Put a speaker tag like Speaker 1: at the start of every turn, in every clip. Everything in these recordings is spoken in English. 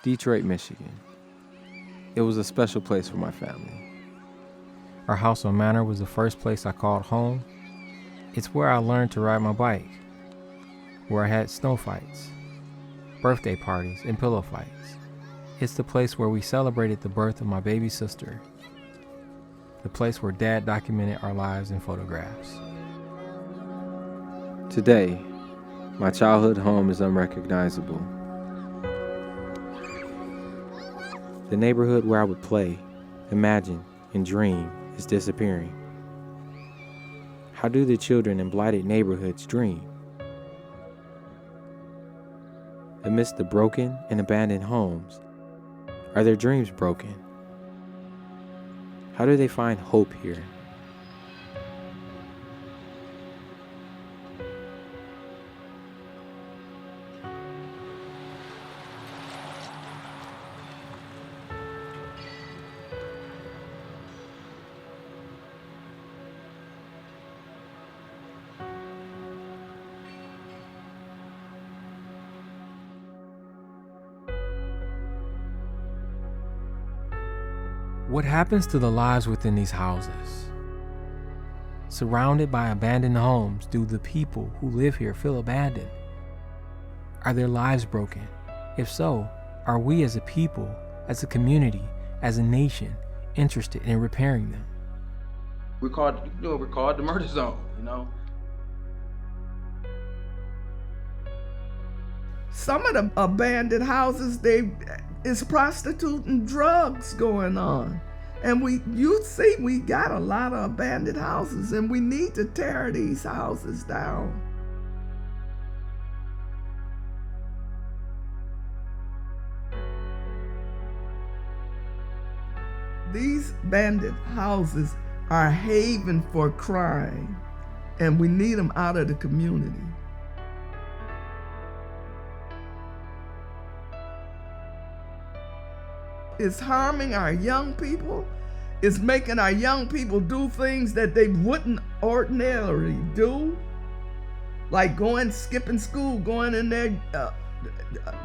Speaker 1: Detroit, Michigan. It was a special place for my family. Our house on Manor was the first place I called home. It's where I learned to ride my bike, where I had snow fights, birthday parties, and pillow fights. It's the place where we celebrated the birth of my baby sister, the place where Dad documented our lives in photographs. Today, my childhood home is unrecognizable. The neighborhood where I would play, imagine, and dream is disappearing. How do the children in blighted neighborhoods dream? Amidst the broken and abandoned homes, are their dreams broken? How do they find hope here? What happens to the lives within these houses? Surrounded by abandoned homes, do the people who live here feel abandoned? Are their lives broken? If so, are we as a people, as a community, as a nation, interested in repairing them?
Speaker 2: We're called the murder zone,
Speaker 3: Some of the abandoned houses, it's prostitute and drugs going on. And we got a lot of abandoned houses, and we need to tear these houses down. These abandoned houses are a haven for crime, and we need them out of the community. It's harming our young people. It's making our young people do things that they wouldn't ordinarily do. Like skipping school, going in there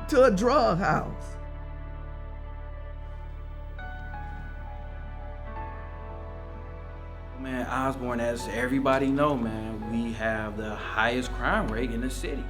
Speaker 3: to a drug house.
Speaker 2: Man, Osborn, as everybody know, man, we have the highest crime rate in the city.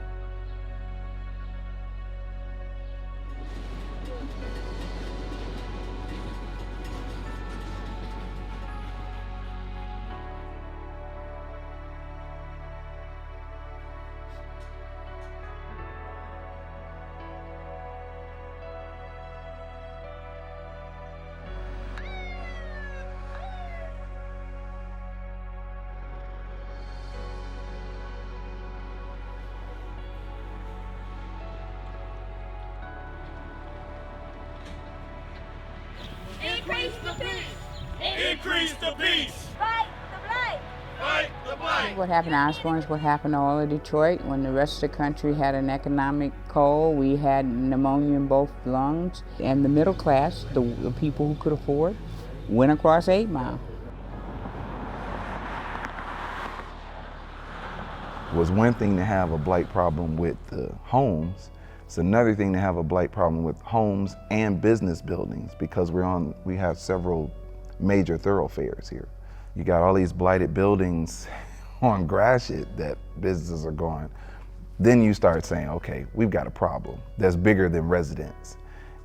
Speaker 4: Increase the peace!
Speaker 5: Increase the peace!
Speaker 4: Fight the blight!
Speaker 5: Fight the blight!
Speaker 6: What happened to Osborn is what happened to all of Detroit. When the rest of the country had an economic cold, we had pneumonia in both lungs. And the middle class, the people who could afford, went across 8 Mile.
Speaker 7: It was one thing to have a blight problem with the homes. It's another thing to have a blight problem with homes and business buildings, because we have several major thoroughfares here. You got all these blighted buildings on Gratiot that businesses are going. Then you start saying, okay, we've got a problem that's bigger than residents.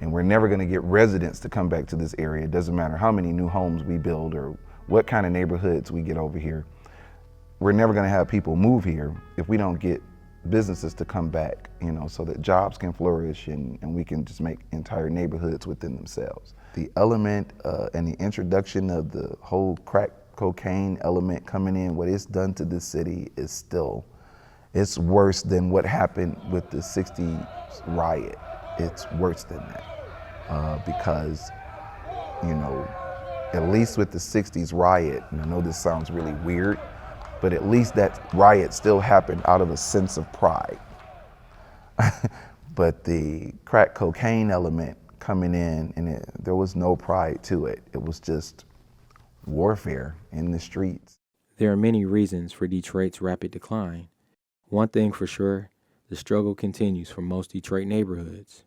Speaker 7: And we're never gonna get residents to come back to this area. It doesn't matter how many new homes we build or what kind of neighborhoods we get over here. We're never gonna have people move here if we don't get businesses to come back, so that jobs can flourish and we can just make entire neighborhoods within themselves. The element and the introduction of the whole crack cocaine element coming in, what it's done to this city is it's worse than what happened with the 60s riot. It's worse than that because, at least with the 60s riot, and I know this sounds really weird, but at least that riot still happened out of a sense of pride. But the crack cocaine element coming in, and there was no pride to it. It was just warfare in the streets.
Speaker 1: There are many reasons for Detroit's rapid decline. One thing for sure, the struggle continues for most Detroit neighborhoods,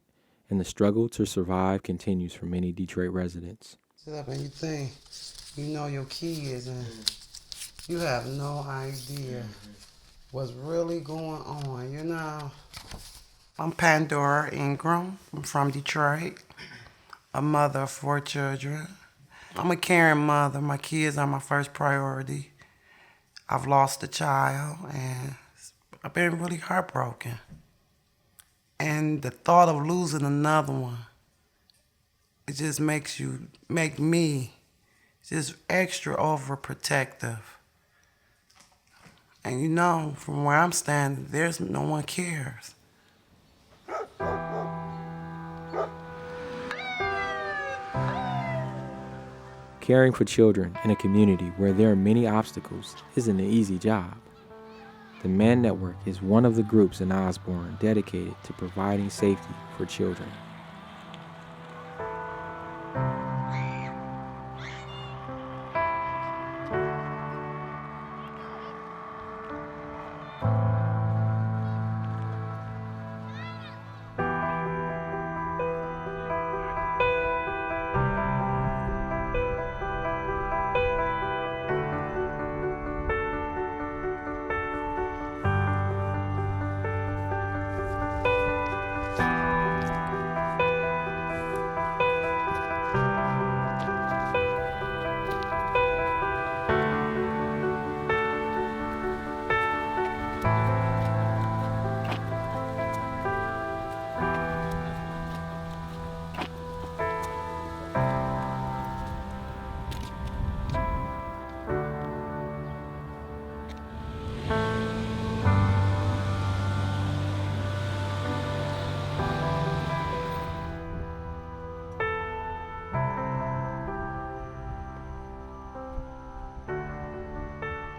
Speaker 1: and the struggle to survive continues for many Detroit residents.
Speaker 8: Sit up and you think you know your kids and you have no idea what's really going on, you know. I'm Pandora Ingram. I'm from Detroit, a mother of 4 children. I'm a caring mother. My kids are my first priority. I've lost a child and I've been really heartbroken. And the thought of losing another one, it just make me just extra overprotective. And you know, from where I'm standing, there's no one cares.
Speaker 1: Caring for children in a community where there are many obstacles isn't an easy job. The Man Network is one of the groups in Osborn dedicated to providing safety for children.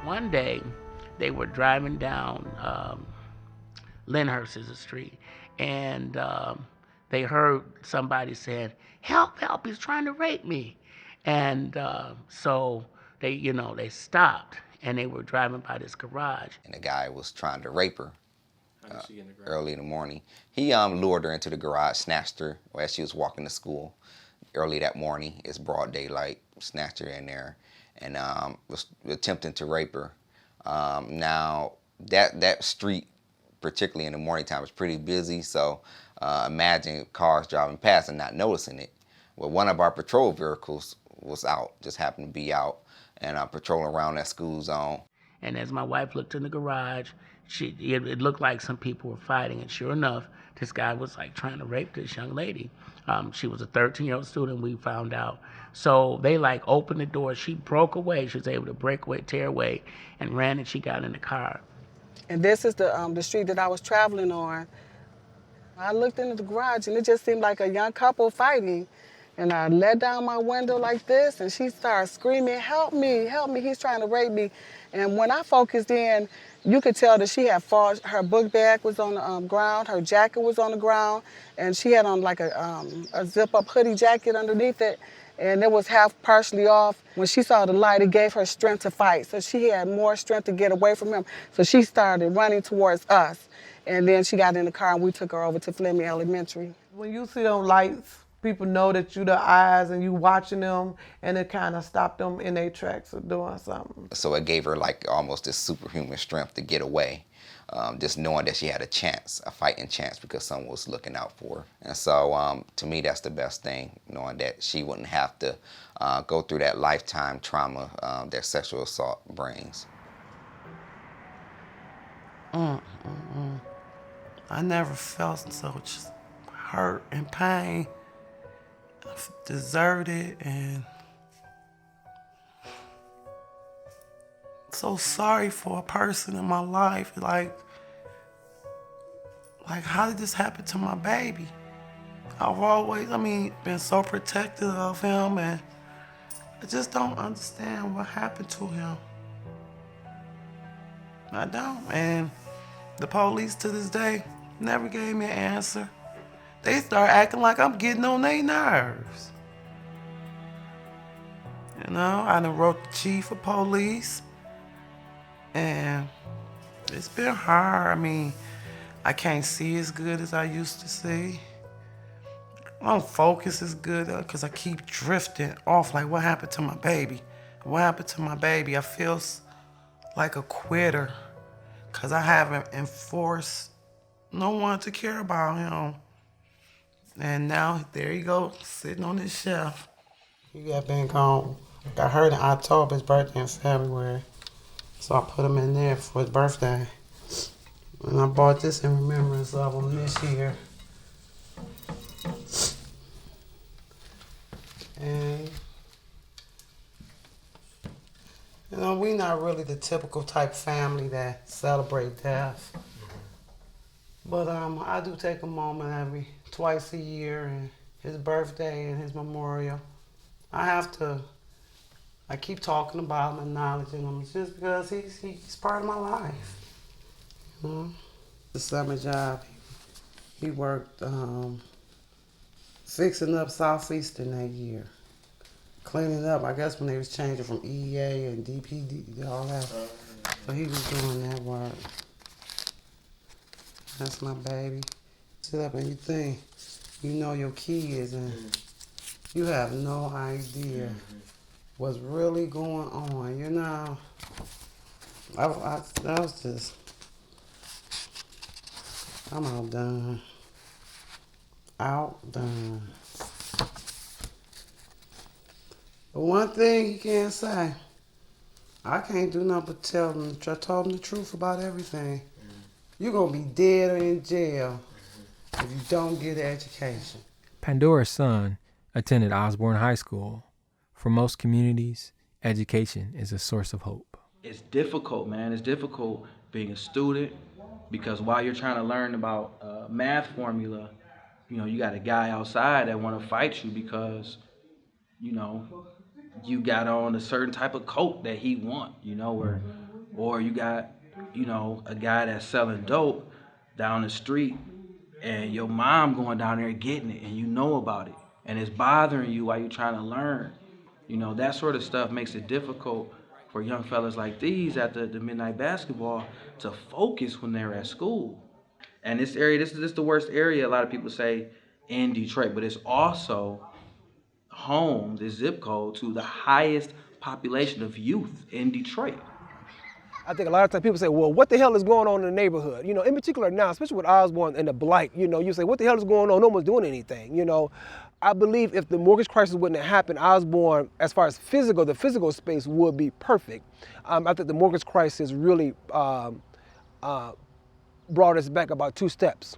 Speaker 9: One day, they were driving down Lyndhurst is the street, and they heard somebody saying, "Help, help, he's trying to rape me." And so they stopped, and they were driving by this garage.
Speaker 10: And the guy was trying to rape her early in the morning. He lured her into the garage, snatched her as she was walking to school early that morning. It's broad daylight, snatched her in there, and was attempting to rape her. Now, that street, particularly in the morning time, is pretty busy, so imagine cars driving past and not noticing it. Well, one of our patrol vehicles was out, just happened to be out, and patrolling around that school zone.
Speaker 9: And as my wife looked in the garage, it looked like some people were fighting, and sure enough, this guy was like trying to rape this young lady. She was a 13-year-old student, we found out. So they like opened the door. She broke away. She was able to break away, tear away, and ran, and she got in the car.
Speaker 8: And this is the street that I was traveling on. I looked into the garage, and it just seemed like a young couple fighting. And I let down my window like this, and she started screaming, "Help me, help me, he's trying to rape me." And when I focused in, you could tell that she had fallen. Her book bag was on the ground, her jacket was on the ground, and she had on like a zip-up hoodie jacket underneath it, and it was half partially off. When she saw the light, it gave her strength to fight. So she had more strength to get away from him. So she started running towards us. And then she got in the car, and we took her over to Fleming Elementary.
Speaker 11: When you see them lights, people know that you the eyes and you watching them, and it kind of stopped them in their tracks of doing something.
Speaker 10: So it gave her like almost this superhuman strength to get away, just knowing that she had a chance, a fighting chance, because someone was looking out for her. And so to me, that's the best thing, knowing that she wouldn't have to go through that lifetime trauma that sexual assault brings.
Speaker 8: I never felt such hurt and pain. Deserted and so sorry for a person in my life. Like how did this happen to my baby? I've always, been so protective of him, and I just don't understand what happened to him. I don't, and the police to this day never gave me an answer. They start acting like I'm getting on their nerves. You know, I done wrote the chief of police, and it's been hard. I can't see as good as I used to see.
Speaker 11: Focus is good because I keep drifting off. Like, what happened to my baby? What happened to my baby? I feel like a quitter because I haven't enforced no one to care about him. And now, there you go, sitting on this shelf. He got been gone. Got hurt in October, his birthday in February. So I put him in there for his birthday. And I bought this in remembrance of him this year. And, you know, we not really the typical type family that celebrate death. But I do take a moment twice a year, and his birthday and his memorial. I keep talking about him, acknowledging him, just because he's part of my life. You know? The summer job, he worked fixing up Southeastern that year. Cleaning up, I guess when they was changing from EEA and DPD, all that. So he was doing that work. That's my baby. Sit up and you think you know your kids and you have no idea what's really going on, you know. I'm outdone. Outdone. But one thing you can't say, I can't do nothing but tell them. I told them the truth about everything. You're going to be dead or in jail if you don't get an education.
Speaker 1: Pandora's son attended Osborn High School. For most communities, education is a source of hope.
Speaker 2: It's difficult, man. It's difficult being a student because while you're trying to learn about math formula, you know, you got a guy outside that want to fight you because, you know, you got on a certain type of coat that he want, you know, or you got, you know, a guy that's selling dope down the street and your mom going down there getting it and you know about it and it's bothering you while you're trying to learn. You know, that sort of stuff makes it difficult for young fellas like these at the midnight basketball to focus when they're at school. And this area, this is the worst area, a lot of people say, in Detroit, but it's also home, the zip code, to the highest population of youth in Detroit.
Speaker 12: I think a lot of times people say, well, what the hell is going on in the neighborhood? You know, in particular now, especially with Osborn and the Blight, you know, you say, what the hell is going on? No one's doing anything, you know. I believe if the mortgage crisis wouldn't have happened, Osborn, as far as the physical space would be perfect. I think the mortgage crisis really brought us back about 2 steps.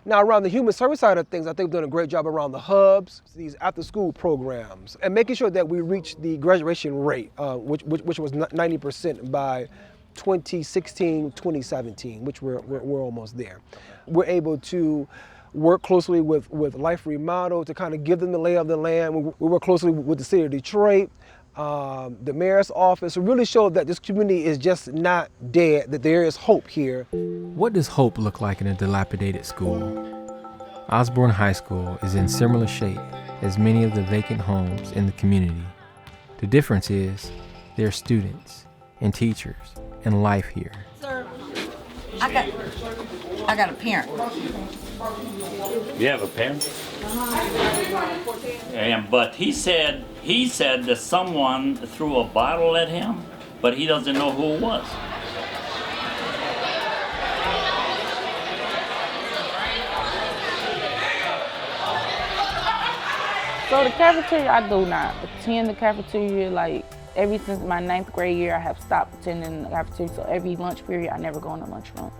Speaker 12: Now, around the human service side of things, I think we've done a great job around the hubs, these after-school programs, and making sure that we reach the graduation rate, which was 90% by 2016, 2017, which we're almost there. We're able to work closely with Life Remodeled to kind of give them the lay of the land. We work closely with the city of Detroit, the mayor's office, to really show that this community is just not dead, that there is hope here.
Speaker 1: What does hope look like in a dilapidated school? Osborn High School is in similar shape as many of the vacant homes in the community. The difference is there are students and teachers and life here.
Speaker 13: Sir, I got a parent.
Speaker 14: You have a parent? But he said that someone threw a bottle at him, but he doesn't know who it was.
Speaker 15: So the cafeteria, I do not attend the cafeteria. Like, ever since my 9th grade year, I have stopped attending the cafeteria. So every lunch period, I never go in the lunchroom.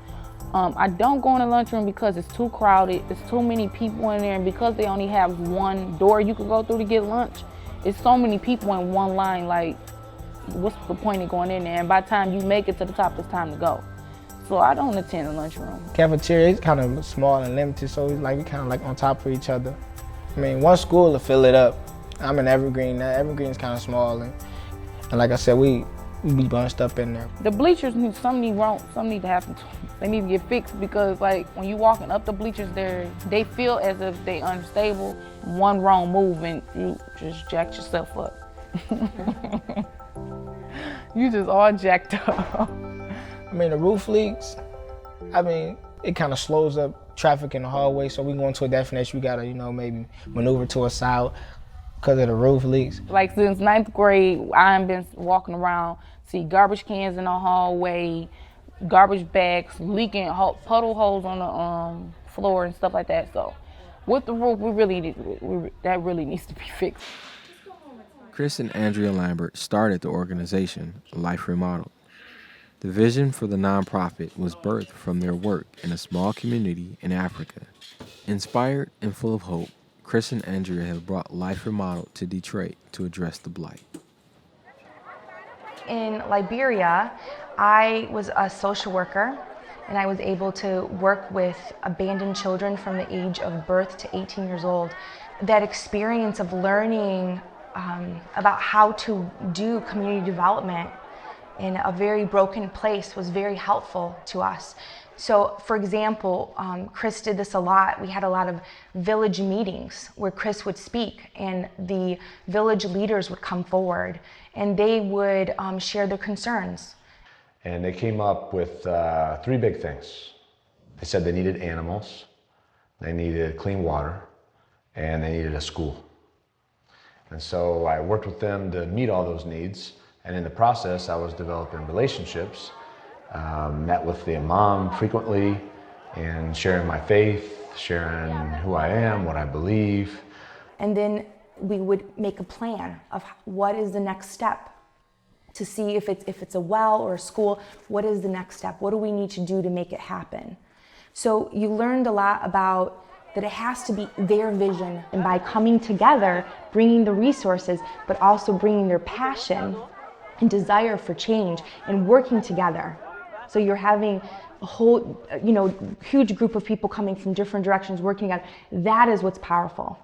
Speaker 15: I don't go in the lunchroom because it's too crowded. It's too many people in there, and because they only have one door you can go through to get lunch, it's so many people in one line. Like, what's the point of going in there? And by the time you make it to the top, it's time to go. So I don't attend the lunchroom.
Speaker 16: Cafeteria is kind of small and limited, so it's like we kind of like on top of each other. I mean, one school will fill it up. I'm in Evergreen. Now Evergreen's kind of small, and like I said, we be bunched up in there.
Speaker 15: The bleachers some need to happen. They need to get fixed because, like, when you walking up the bleachers, they feel as if they unstable. One wrong move and you just jacked yourself up. You just all jacked up.
Speaker 16: I mean, the roof leaks. I mean, it kind of slows up traffic in the hallway, so we going to a destination, we gotta, you know, maybe maneuver to a south because of the roof leaks.
Speaker 15: Like since 9th grade, I've been walking around, see garbage cans in the hallway, garbage bags, leaking puddle holes on the floor and stuff like that. So with the roof, that really needs to be fixed.
Speaker 1: Chris and Andrea Lambert started the organization, Life Remodeled. The vision for the nonprofit was birthed from their work in a small community in Africa. Inspired and full of hope, Chris and Andrea have brought Life Remodeled to Detroit to address the blight.
Speaker 13: In Liberia, I was a social worker, and I was able to work with abandoned children from the age of birth to 18 years old. That experience of learning about how to do community development in a very broken place was very helpful to us. So, for example, Chris did this a lot. We had a lot of village meetings where Chris would speak and the village leaders would come forward and they would share their concerns.
Speaker 17: And they came up with 3 big things. They said they needed animals, they needed clean water, and they needed a school. And so I worked with them to meet all those needs. And in the process, I was developing relationships, met with the imam frequently, and sharing my faith, sharing who I am, what I believe.
Speaker 13: And then we would make a plan of what is the next step to see if it's a well or a school, what is the next step? What do we need to do to make it happen? So you learned a lot about that it has to be their vision, and by coming together, bringing the resources, but also bringing their passion and desire for change and working together. So you're having a whole, huge group of people coming from different directions working together. That is what's powerful.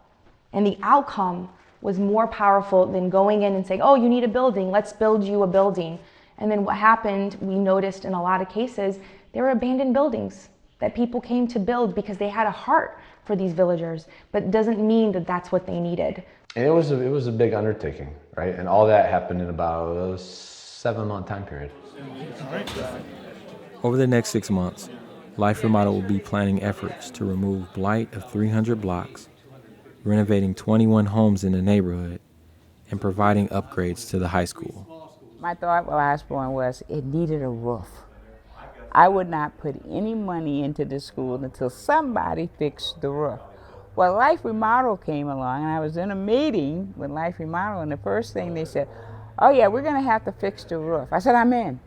Speaker 13: And the outcome was more powerful than going in and saying, oh, you need a building, let's build you a building. And then what happened, we noticed in a lot of cases, there were abandoned buildings that people came to build because they had a heart for these villagers, but it doesn't mean that that's what they needed.
Speaker 17: And it was a big undertaking, right? And all that happened in about a 7-month time period.
Speaker 1: Over the next 6 months, Life Remodeled will be planning efforts to remove blight of 300 blocks, renovating 21 homes in the neighborhood, and providing upgrades to the high school.
Speaker 6: My thought while Osborn was it needed a roof. I would not put any money into the school until somebody fixed the roof. Well, Life Remodeled came along, and I was in a meeting with Life Remodeled, and the first thing they said, oh yeah, we're gonna have to fix the roof. I said, I'm in.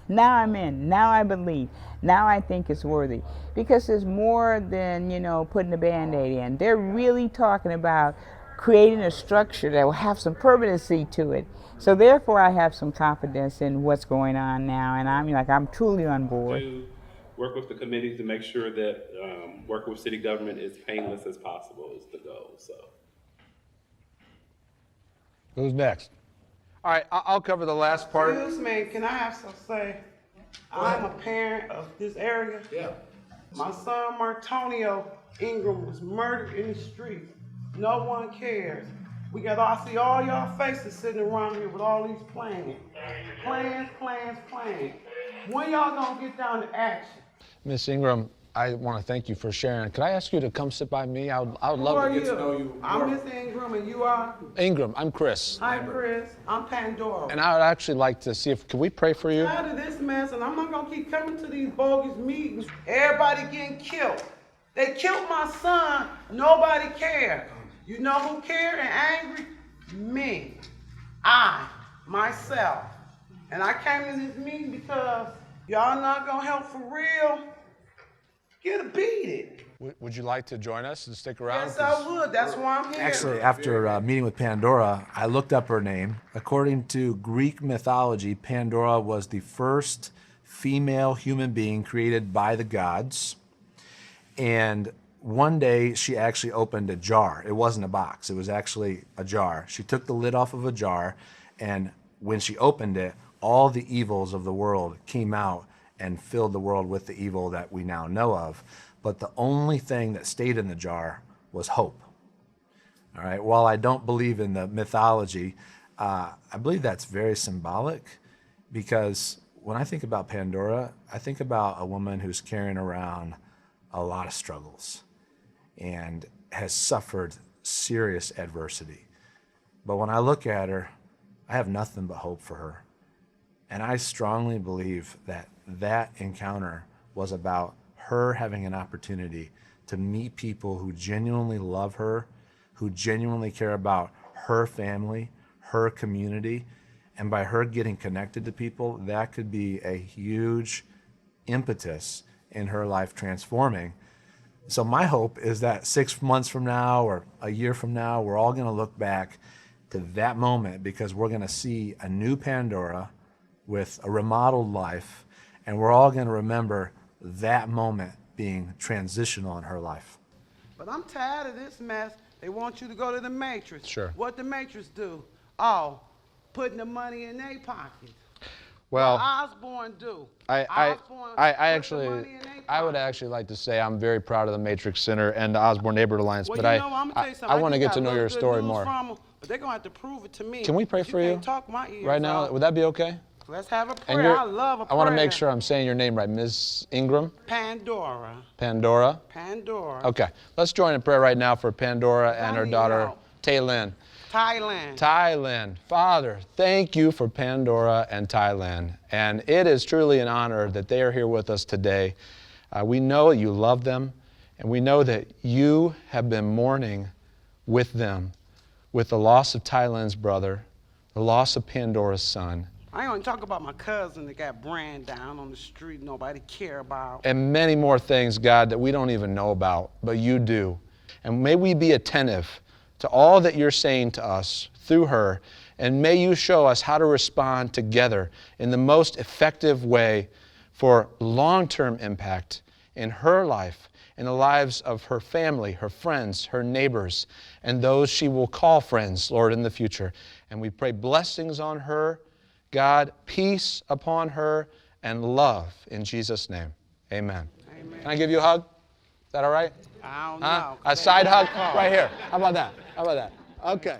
Speaker 6: Now I'm in. Now I believe. Now I think it's worthy. Because there's more than, putting a Band-Aid in. They're really talking about creating a structure that will have some permanency to it. So therefore I have some confidence in what's going on now, and I'm truly on board.
Speaker 18: To work with the committees to make sure that working with city government is painless as possible is the goal. So,
Speaker 19: who's next? All right, I'll cover the last part.
Speaker 11: Excuse me, can I have some say? I'm a parent of this area.
Speaker 19: Yeah.
Speaker 11: My son Martonio Ingram was murdered in the street. No one cares. I see all y'all faces sitting around here with all these plans. Plans. When y'all gonna get down to action?
Speaker 19: Miss Ingram, I want to thank you for sharing. Could I ask you to come sit by me? I would love to get to know you.
Speaker 11: I'm Miss Ingram, and you are?
Speaker 19: Ingram, I'm Chris.
Speaker 11: Hi, Chris. I'm Pandora.
Speaker 19: And I would actually like to see could we pray for you?
Speaker 11: Out of this mess, and I'm not gonna keep coming to these bogus meetings. Everybody getting killed. They killed my son. Nobody cared. You know who cared and angry? Me. Myself. And I came to this meeting because y'all not gonna help for real. Get a beat it.
Speaker 19: Would you like to join us and stick around?
Speaker 11: Yes, I would. That's why I'm here.
Speaker 20: Actually, after meeting with Pandora, I looked up her name. According to Greek mythology, Pandora was the first female human being created by the gods. And one day, she actually opened a jar. It wasn't a box. It was actually a jar. She took the lid off of a jar, and when she opened it, all the evils of the world came out and filled the world with the evil that we now know of. But the only thing that stayed in the jar was hope. All right. While I don't believe in the mythology, I believe that's very symbolic, because when I think about Pandora, I think about a woman who's carrying around a lot of struggles and has suffered serious adversity. But when I look at her, I have nothing but hope for her. And I strongly believe that that encounter was about her having an opportunity to meet people who genuinely love her, who genuinely care about her family, her community, and by her getting connected to people, that could be a huge impetus in her life transforming. So my hope is that 6 months from now or a year from now, we're all gonna look back to that moment because we're gonna see a new Pandora with a remodeled life, and we're all gonna remember that moment being transitional in her life.
Speaker 11: But I'm tired of this mess. They want you to go to the Matrix.
Speaker 19: Sure.
Speaker 11: What the Matrix do? Oh, putting the money in their pocket.
Speaker 19: Well,
Speaker 11: What Osborn do?
Speaker 19: I
Speaker 11: Osborn put the money in their
Speaker 19: I would actually like to say I'm very proud of the Matrix Center and the Osborn Neighborhood Alliance,
Speaker 11: Well,
Speaker 19: but
Speaker 11: you know, I'm gonna tell you something.
Speaker 19: I want to
Speaker 11: just
Speaker 19: get to
Speaker 11: got
Speaker 19: know your
Speaker 11: little good
Speaker 19: story
Speaker 11: news
Speaker 19: more.
Speaker 11: from 'em, but they're gonna have to prove it to me.
Speaker 19: Can we pray for you
Speaker 11: can't talk my ears
Speaker 19: right now?
Speaker 11: off.
Speaker 19: Would that be okay?
Speaker 11: Let's have a
Speaker 19: And
Speaker 11: prayer. I love a prayer.
Speaker 19: I want to make sure I'm saying your name right, Ms. Ingram?
Speaker 11: Pandora.
Speaker 19: Pandora?
Speaker 11: Pandora.
Speaker 19: Okay, let's join in prayer right now for Pandora and her daughter, Taylin.
Speaker 11: Thailand.
Speaker 19: Thailand. Father, thank you for Pandora and Thailand. And it is truly an honor that they are here with us today. We know you love them, and we know that you have been mourning with them with the loss of Thailand's brother, the loss of Pandora's son,
Speaker 11: I ain't gonna talk about my cousin that got brand down on the street nobody care about.
Speaker 19: and many more things, God, that we don't even know about, but you do. And may we be attentive to all that you're saying to us through her, and may you show us how to respond together in the most effective way for long-term impact in her life, in the lives of her family, her friends, her neighbors, and those she will call friends, Lord, in the future. And we pray blessings on her, God, peace upon her, and love in Jesus' name. Amen. Can I give you a hug? Is that all right?
Speaker 11: I don't know.
Speaker 19: A side hug right here. How about that? How about that? Okay.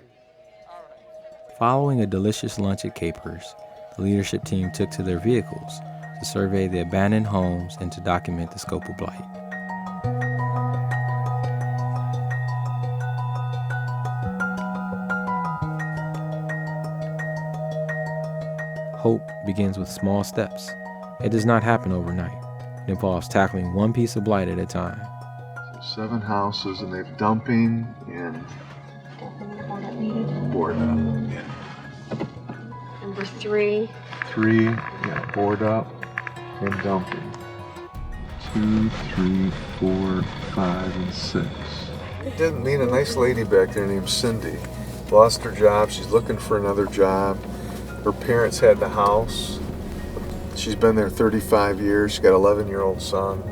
Speaker 1: Following a delicious lunch at Capers, the leadership team took to their vehicles to survey the abandoned homes and to document the scope of blight. Hope begins with small steps. It does not happen overnight. It involves tackling one piece of blight at a time.
Speaker 21: 7 houses, and they're dumping in board up.
Speaker 22: Number 3.
Speaker 21: 3, yeah, board up and dumping. 2, 3, 4, 5, and 6. Didn't meet a nice lady back there named Cindy. Lost her job. She's looking for another job. Her parents had the house. She's been there 35 years. She's got an 11-year-old son.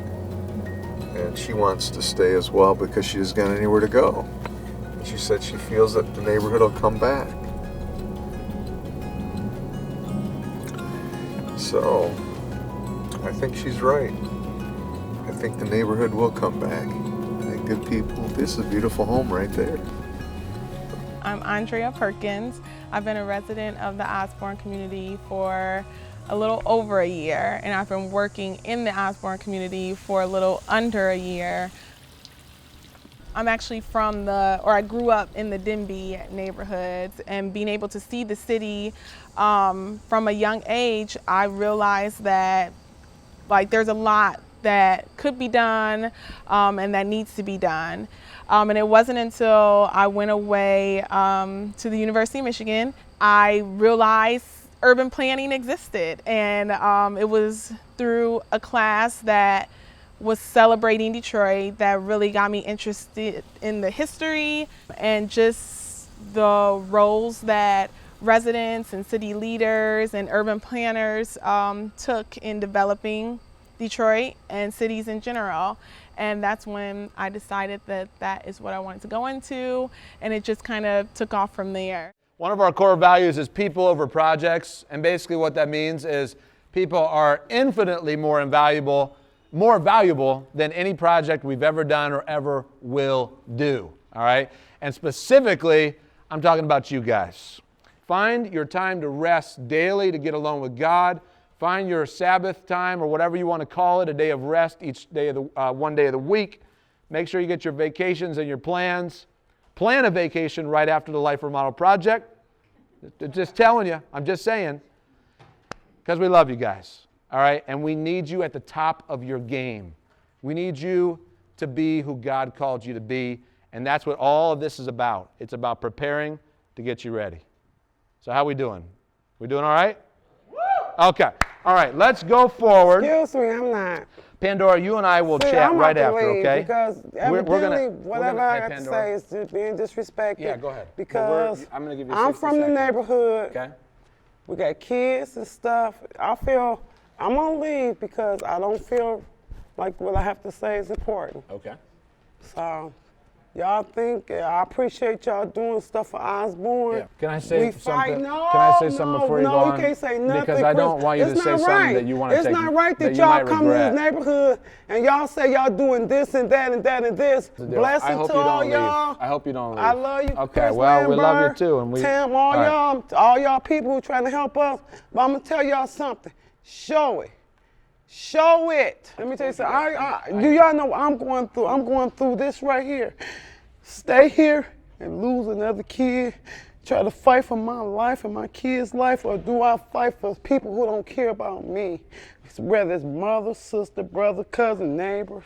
Speaker 21: And she wants to stay as well because she hasn't got anywhere to go. And she said she feels that the neighborhood will come back. So, I think she's right. I think the neighborhood will come back. I think good people, this is a beautiful home right there.
Speaker 23: I'm Andrea Perkins. I've been a resident of the Osborn community for a little over a year, and I've been working in the Osborn community for a little under a year. I'm actually I grew up in the Denby neighborhoods, and being able to see the city from a young age, I realized that there's a lot that could be done and that needs to be done. And it wasn't until I went away to the University of Michigan, I realized urban planning existed. And it was through a class that was celebrating Detroit that really got me interested in the history and just the roles that residents and city leaders and urban planners took in developing Detroit and cities in general. And that's when I decided that that is what I wanted to go into, and it just kind of took off from there.
Speaker 19: One of our core values is people over projects, and basically what that means is people are infinitely more valuable than any project we've ever done or ever will do, all right? And specifically, I'm talking about you guys. Find your time to rest daily, to get alone with God. Find your Sabbath time or whatever you want to call it, a day of rest each day of the one day of the week. Make sure you get your vacations and your plans. Plan a vacation right after the Life Remodeled project. Just telling you, I'm just saying, because we love you guys, all right? And we need you at the top of your game. We need you to be who God called you to be, and that's what all of this is about. It's about preparing to get you ready. So how we doing? We doing all right? Okay. All right, let's go forward.
Speaker 8: Excuse me, I'm not.
Speaker 19: Pandora, you and I will chat right after, okay?
Speaker 8: Because whatever I have to say is just being disrespected.
Speaker 19: Yeah, go ahead.
Speaker 8: Because
Speaker 19: I'm going to give you 60
Speaker 8: I'm from the
Speaker 19: seconds.
Speaker 8: neighborhood.
Speaker 19: Okay.
Speaker 8: We got kids and stuff. I feel I'm going to leave because I don't feel like what I have to say is important.
Speaker 19: Okay.
Speaker 8: So, y'all think, I appreciate y'all doing stuff for Osborn.
Speaker 19: Yeah. Can I say something?
Speaker 8: No,
Speaker 19: Can I say something before you go on?
Speaker 8: No, you can't say nothing.
Speaker 19: Because I don't want you to say something that you want to take.
Speaker 8: It's not right that
Speaker 19: you
Speaker 8: y'all
Speaker 19: might
Speaker 8: come
Speaker 19: regret.
Speaker 8: to this neighborhood and y'all say y'all doing this and that and that and this. Blessing to all y'all.
Speaker 19: I hope you don't leave.
Speaker 8: I love you.
Speaker 19: Okay,
Speaker 8: Chris
Speaker 19: well, we love you
Speaker 8: Lambert,
Speaker 19: too. And
Speaker 8: Tim,
Speaker 19: all
Speaker 8: all y'all people who trying to help us. But I'm going to tell y'all something. Show it. Show it. Let me tell you something. Do y'all know what I'm going through? I'm going through this right here. Stay here and lose another kid, try to fight for my life and my kid's life, or do I fight for people who don't care about me? Whether it's mother, sister, brother, cousin, neighbors.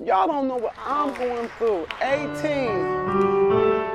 Speaker 8: Y'all don't know what I'm going through. 18.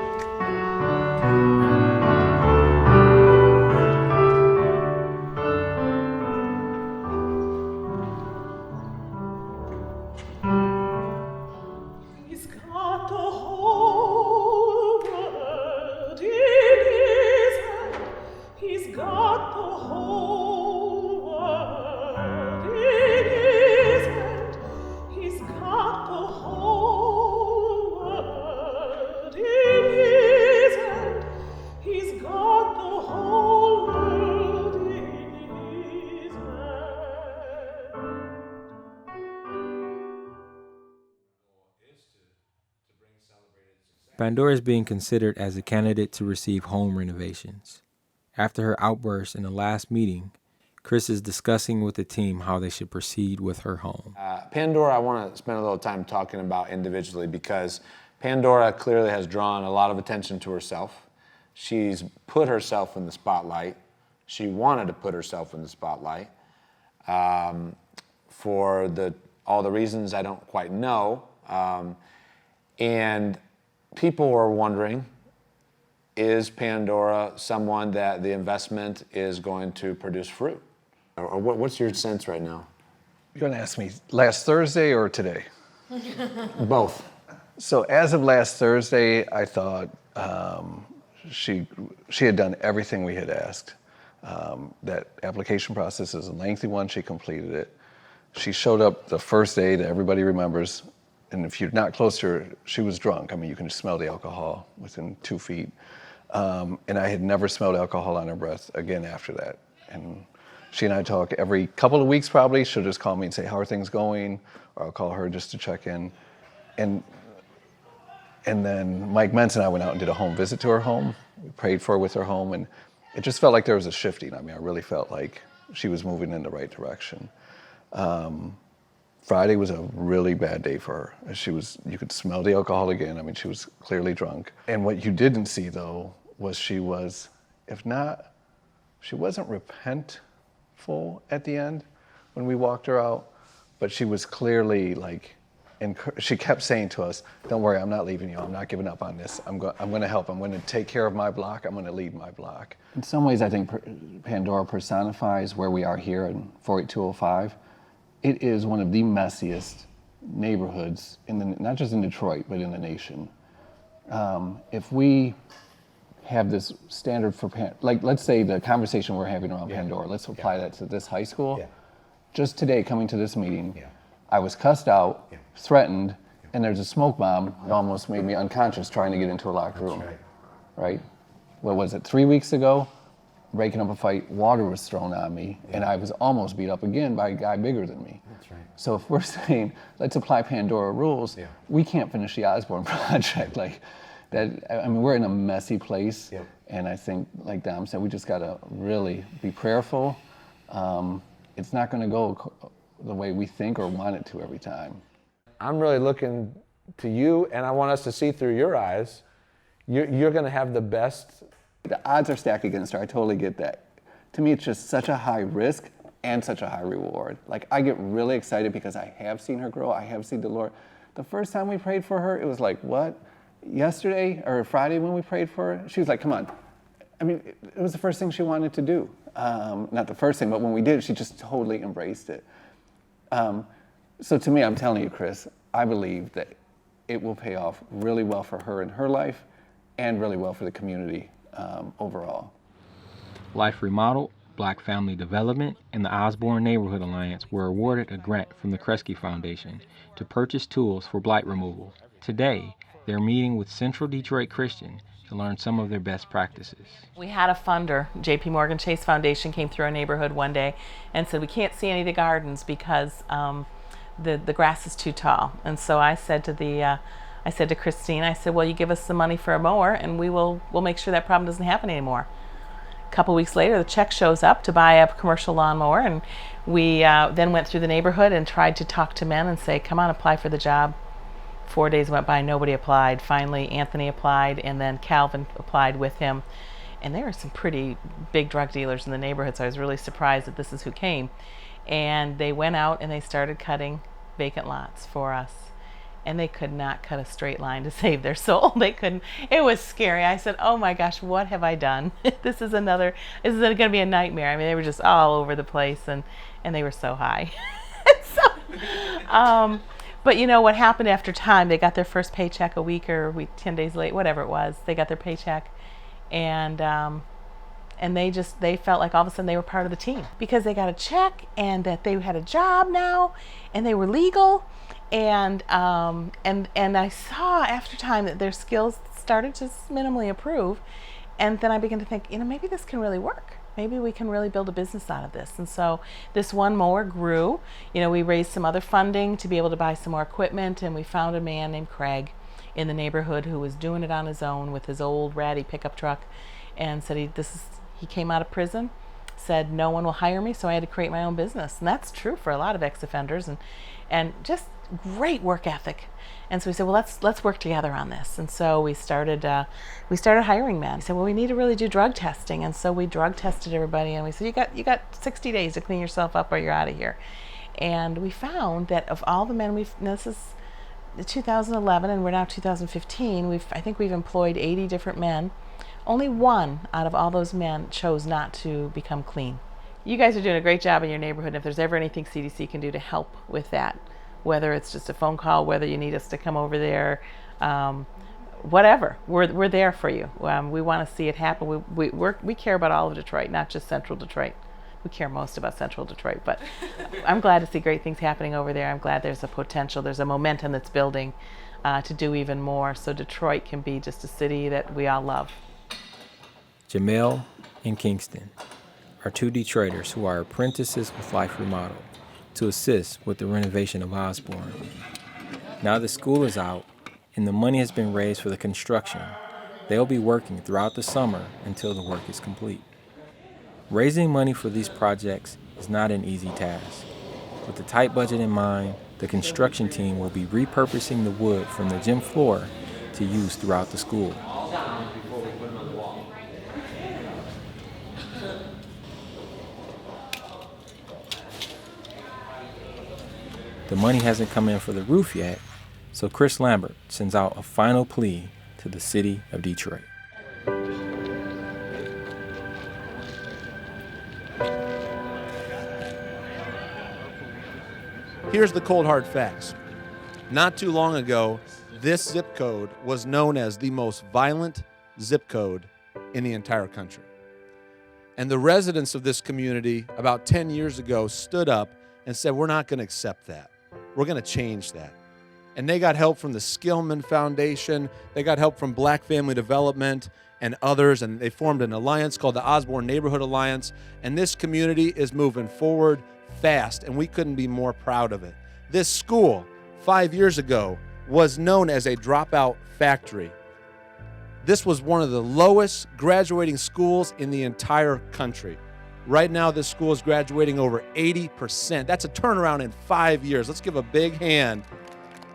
Speaker 1: Pandora is being considered as a candidate to receive home renovations. After her outburst in the last meeting, Chris is discussing with the team how they should proceed with her home.
Speaker 19: Pandora, I want to spend a little time talking about individually because Pandora clearly has drawn a lot of attention to herself. She's put herself in the spotlight. She wanted to put herself in the spotlight for all the reasons I don't quite know. And people are wondering, is Pandora someone that the investment is going to produce fruit? Or what's your sense right now?
Speaker 3: You're going to ask me last Thursday or today?
Speaker 19: Both.
Speaker 3: So as of last Thursday, I thought she had done everything we had asked. That application process is a lengthy one. She completed it. She showed up the first day that everybody remembers. And if you're not close to her, she was drunk. I mean, you can smell the alcohol within 2 feet. And I had never smelled alcohol on her breath again after that. And she and I talk every couple of weeks probably. She'll just call me and say, how are things going? Or I'll call her just to check in. And then Mike Mentz and I went out and did a home visit to her home. We prayed for her with her home. And it just felt like there was a shifting. I mean, I really felt like she was moving in the right direction. Friday was a really bad day for her. You could smell the alcohol again. I mean, she was clearly drunk. And what you didn't see though, was she wasn't repentful at the end when we walked her out, but she was clearly she kept saying to us, don't worry, I'm not leaving you. I'm not giving up on this. I'm going to help. I'm going to take care of my block. I'm going to lead my block.
Speaker 4: In some ways, I think Pandora personifies where we are here in 48205. It is one of the messiest neighborhoods, not just in Detroit, but in the nation. If we have this standard for, let's say the conversation we're having around Pandora, let's apply that to this high school. Just today, coming to this meeting, I was cussed out, threatened, and there's a smoke bomb that almost made me unconscious trying to get into a locked room. Right? What was it, 3 weeks ago? Breaking up a fight, water was thrown on me, and I was almost beat up again by a guy bigger than me.
Speaker 17: That's right.
Speaker 4: So if we're saying, let's apply Pandora rules, we can't finish the Osborn project. We're in a messy place, and I think, like Dom said, we just gotta really be prayerful. it's not going to go the way we think or want it to every time.
Speaker 19: I'm really looking to you, and I want us to see through your eyes. You're going to have the best.
Speaker 4: The odds are stacked against her. I totally get that. To me, it's just such a high risk and such a high reward. Like, I get really excited because I have seen her grow. I have seen the Lord. The first time we prayed for her, it was like, what? Yesterday or Friday when we prayed for her, she was like, come on. I mean, it was the first thing she wanted to do. Not the first thing, but when we did, she just totally embraced it. So to me, I'm telling you, Chris, I believe that it will pay off really well for her in her life and really well for the community overall.
Speaker 1: Life Remodeled, Black Family Development, and the Osborn Neighborhood Alliance were awarded a grant from the Kresge Foundation to purchase tools for blight removal. Today, they're meeting with Central Detroit Christian to learn some of their best practices.
Speaker 5: We had a funder, JP Morgan Chase Foundation, came through our neighborhood one day and said, we can't see any of the gardens because the grass is too tall. And so I said to Christine, I said, well, you give us some money for a mower and we'll make sure that problem doesn't happen anymore. A couple weeks later, the check shows up to buy a commercial lawnmower, and we then went through the neighborhood and tried to talk to men and say, come on, apply for the job. 4 days went by, nobody applied. Finally, Anthony applied, and then Calvin applied with him. And there were some pretty big drug dealers in the neighborhood, so I was really surprised that this is who came. And they went out and they started cutting vacant lots for us. And they could not cut a straight line to save their soul. They couldn't. It was scary. I said, oh my gosh, what have I done? This is going to be a nightmare. I mean, they were just all over the place, and they were so high. But you know what happened after time? They got their first paycheck a week or 10 days late, whatever it was. They got their paycheck, and they felt like all of a sudden they were part of the team because they got a check and that they had a job now, and they were legal. And I saw after time that their skills started to minimally improve, and then I began to think, maybe this can really work. Maybe we can really build a business out of this. And so this one mower grew. We raised some other funding to be able to buy some more equipment, and we found a man named Craig in the neighborhood who was doing it on his own with his old ratty pickup truck, and said he came out of prison, said no one will hire me, so I had to create my own business. And that's true for a lot of ex-offenders, and just great work ethic. And so we said, well, let's work together on this. And so we started hiring men. We said, well, we need to really do drug testing. And so we drug tested everybody, and we said, you got 60 days to clean yourself up or you're out of here. And we found that of all the men this is 2011 and we're now 2015, I think we've employed 80 different men. Only one out of all those men chose not to become clean. You guys are doing a great job in your neighborhood. If there's ever anything CDC can do to help with that, whether it's just a phone call, whether you need us to come over there, whatever, we're there for you. We want to see it happen. We care about all of Detroit, not just Central Detroit. We care most about Central Detroit, but I'm glad to see great things happening over there. I'm glad there's a potential, there's a momentum that's building to do even more, so Detroit can be just a city that we all love.
Speaker 1: Jamel and Kingston are two Detroiters who are apprentices with Life Remodeled to assist with the renovation of Osborn. Now the school is out and the money has been raised for the construction. They'll be working throughout the summer until the work is complete. Raising money for these projects is not an easy task. With the tight budget in mind, the construction team will be repurposing the wood from the gym floor to use throughout the school. The money hasn't come in for the roof yet, so Chris Lambert sends out a final plea to the city of Detroit.
Speaker 20: Here's the cold hard facts. Not too long ago, this zip code was known as the most violent zip code in the entire country. And the residents of this community about 10 years ago stood up and said, we're not going to accept that. We're going to change that. And they got help from the Skillman Foundation. They got help from Black Family Development and others, and they formed an alliance called the Osborn Neighborhood Alliance. And this community is moving forward fast, and we couldn't be more proud of it. This school, 5 years ago, was known as a dropout factory. This was one of the lowest graduating schools in the entire country. Right now, this school is graduating over 80%. That's a turnaround in 5 years. Let's give a big hand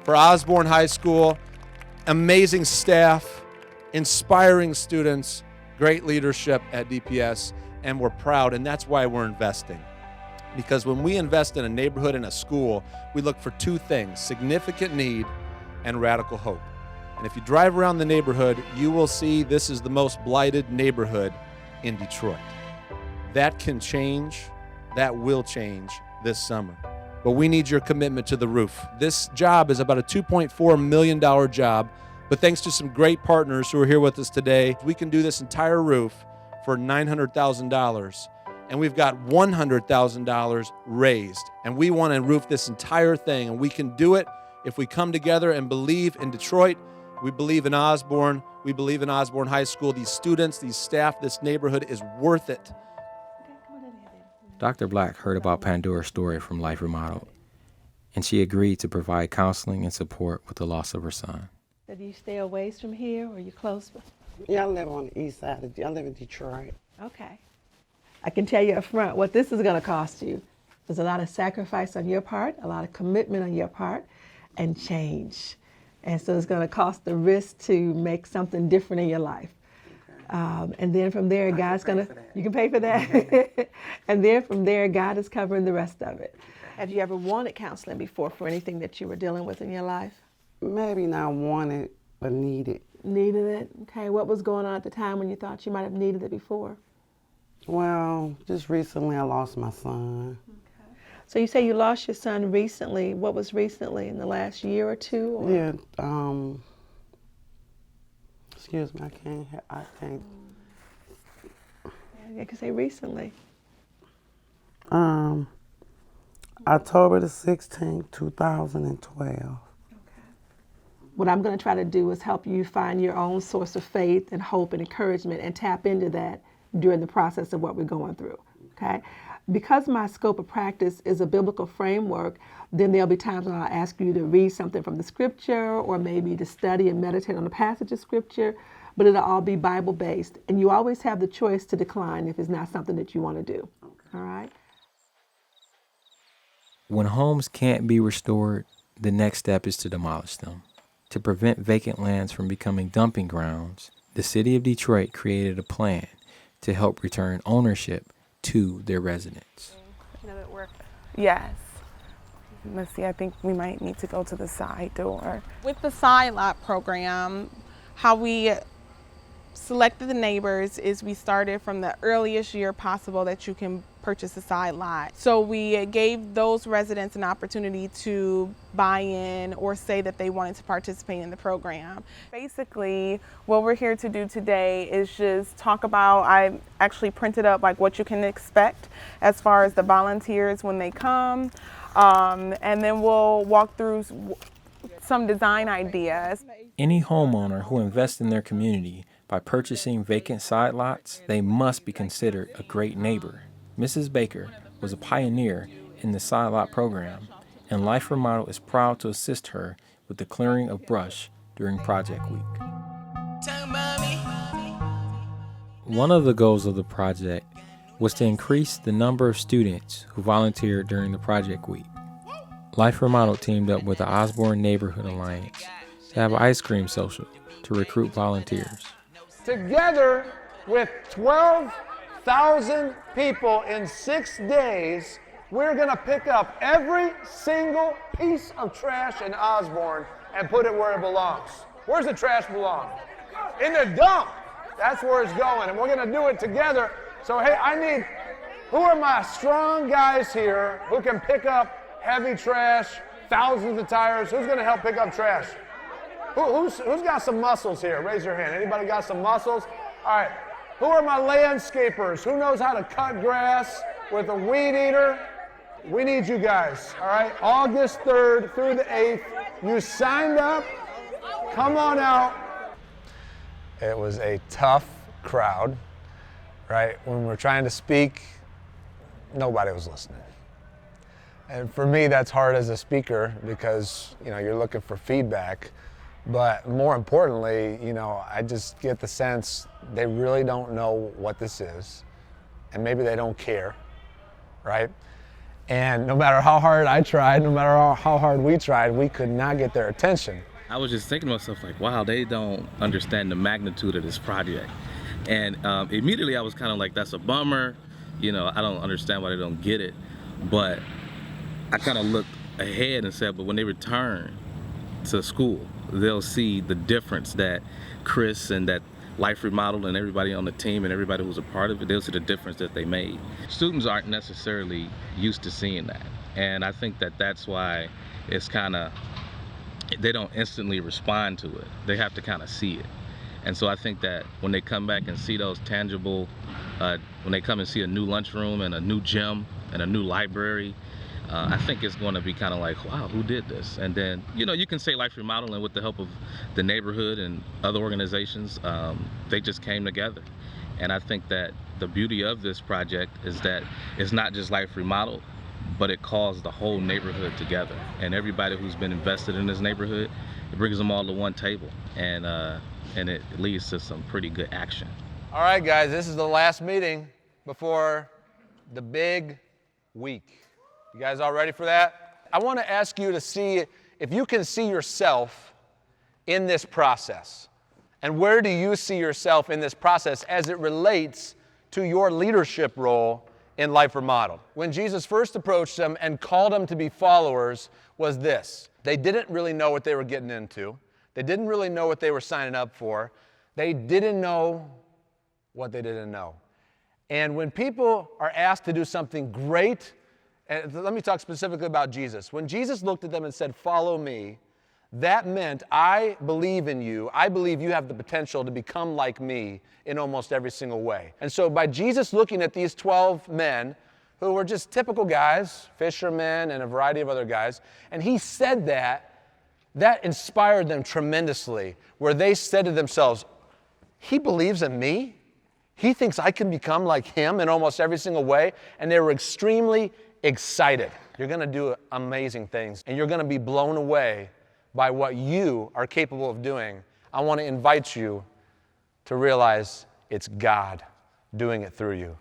Speaker 20: for Osborn High School. Amazing staff, inspiring students, great leadership at DPS, and we're proud, and that's why we're investing. Because when we invest in a neighborhood and a school, we look for two things: significant need and radical hope. And if you drive around the neighborhood, you will see this is the most blighted neighborhood in Detroit. That can change, that will change this summer. But we need your commitment to the roof. This job is about a $2.4 million job, but thanks to some great partners who are here with us today, we can do this entire roof for $900,000. And we've got $100,000 raised. And we want to roof this entire thing, and we can do it if we come together and believe in Detroit. We believe in Osborn. We believe in Osborn High School. These students, these staff, this neighborhood is worth it.
Speaker 1: Dr. Black heard about Pandora's story from Life Remodeled, and she agreed to provide counseling and support with the loss of her son.
Speaker 7: Do you stay away from here, or are you close?
Speaker 9: Yeah, I live on the east side. I live in Detroit.
Speaker 7: Okay. I can tell you up front what this is going to cost you. There's a lot of sacrifice on your part, a lot of commitment on your part, and change. And so it's going to cost the risk to make something different in your life. And then from there, God's going to, you can pay for that. And then from there, God is covering the rest of it. Have you ever wanted counseling before for anything that you were dealing with in your life?
Speaker 9: Maybe not wanted, but needed.
Speaker 7: Needed it? Okay. What was going on at the time when you thought you might have needed it before?
Speaker 9: Well, just recently I lost my son.
Speaker 7: Okay. So you say you lost your son recently. What was recently, in the last year or two? Or?
Speaker 9: Yeah. Excuse me, I can't.
Speaker 7: Yeah, I can say recently.
Speaker 9: October the 16th, 2012.
Speaker 7: What I'm going to try to do is help you find your own source of faith and hope and encouragement and tap into that during the process of what we're going through, okay? Because my scope of practice is a biblical framework, then there'll be times when I'll ask you to read something from the scripture or maybe to study and meditate on a passage of scripture, but it'll all be Bible-based. And you always have the choice to decline if it's not something that you want to do, all right?
Speaker 1: When homes can't be restored, the next step is to demolish them. To prevent vacant lands from becoming dumping grounds, the city of Detroit created a plan to help return ownership to their residents.
Speaker 22: Yes. Let's see, I think we might need to go to the side door.
Speaker 23: With the side lot program, how we selected the neighbors is we started from the earliest year possible that you can purchase a side lot. So we gave those residents an opportunity to buy in or say that they wanted to participate in the program.
Speaker 22: Basically, what we're here to do today is just talk about, I actually printed up like what you can expect as far as the volunteers when they come, and then we'll walk through some design ideas.
Speaker 1: Any homeowner who invests in their community by purchasing vacant side lots, they must be considered a great neighbor. Mrs. Baker was a pioneer in the side lot program, and Life Remodeled is proud to assist her with the clearing of brush during Project Week. One of the goals of the project was to increase the number of students who volunteered during the Project Week. Life Remodeled teamed up with the Osborn Neighborhood Alliance to have an ice cream social to recruit volunteers.
Speaker 24: Together with 12,000 people in 6 days, we're going to pick up every single piece of trash in Osborn and put it where it belongs. Where's the trash belong? In the dump. That's where it's going, and we're going to do it together. So, hey, who are my strong guys here who can pick up heavy trash, thousands of tires? Who's going to help pick up trash? Who's got some muscles here? Raise your hand. Anybody got some muscles? All right. Who are my landscapers? Who knows how to cut grass with a weed eater? We need you guys, all right? August 3rd through the 8th. You signed up. Come on out.
Speaker 17: It was a tough crowd, right? When we're trying to speak, nobody was listening. And for me, that's hard as a speaker because, you're looking for feedback. But more importantly, I just get the sense they really don't know what this is.
Speaker 19: and maybe they don't care, right? And no matter how hard I tried, no matter how hard we tried, we could not get their attention.
Speaker 2: I was just thinking to myself, like, wow, they don't understand the magnitude of this project. And immediately I was kind of like, that's a bummer. You know, I don't understand why they don't get it. But I kind of looked ahead and said, but when they return to school, they'll see the difference that Chris and that Life Remodeled and everybody on the team and everybody who was a part of it, they'll see the difference that they made. Students aren't necessarily used to seeing that. And I think that that's why it's kind of, they don't instantly respond to it. They have to kind of see it. And so I think that when they come back and see those tangible, when they come and see a new lunchroom and a new gym and a new library, I think it's going to be kind of like, wow, who did this? And then, you know, you can say Life Remodeling with the help of the neighborhood and other organizations, they just came together. And I think that the beauty of this project is that it's not just Life Remodeled, but it calls the whole neighborhood together. And everybody who's been invested in this neighborhood, it brings them all to one table. And it leads to some pretty good action.
Speaker 19: All right, guys, this is the last meeting before the big week. You guys all ready for that? I want to ask you to see if you can see yourself in this process. And where do you see yourself in this process as it relates to your leadership role in Life Remodeled? When Jesus first approached them and called them to be followers was this. They didn't really know what they were getting into. They didn't really know what they were signing up for. They didn't know what they didn't know. And when people are asked to do something great, and let me talk specifically about Jesus. When Jesus looked at them and said, "Follow me," that meant, I believe in you. I believe you have the potential to become like me in almost every single way. And so by Jesus looking at these 12 men who were just typical guys, fishermen and a variety of other guys, and he said that inspired them tremendously, where they said to themselves, he believes in me? He thinks I can become like him in almost every single way? And they were extremely excited. You're going to do amazing things, and you're going to be blown away by what you are capable of doing. I want to invite you to realize it's God doing it through you.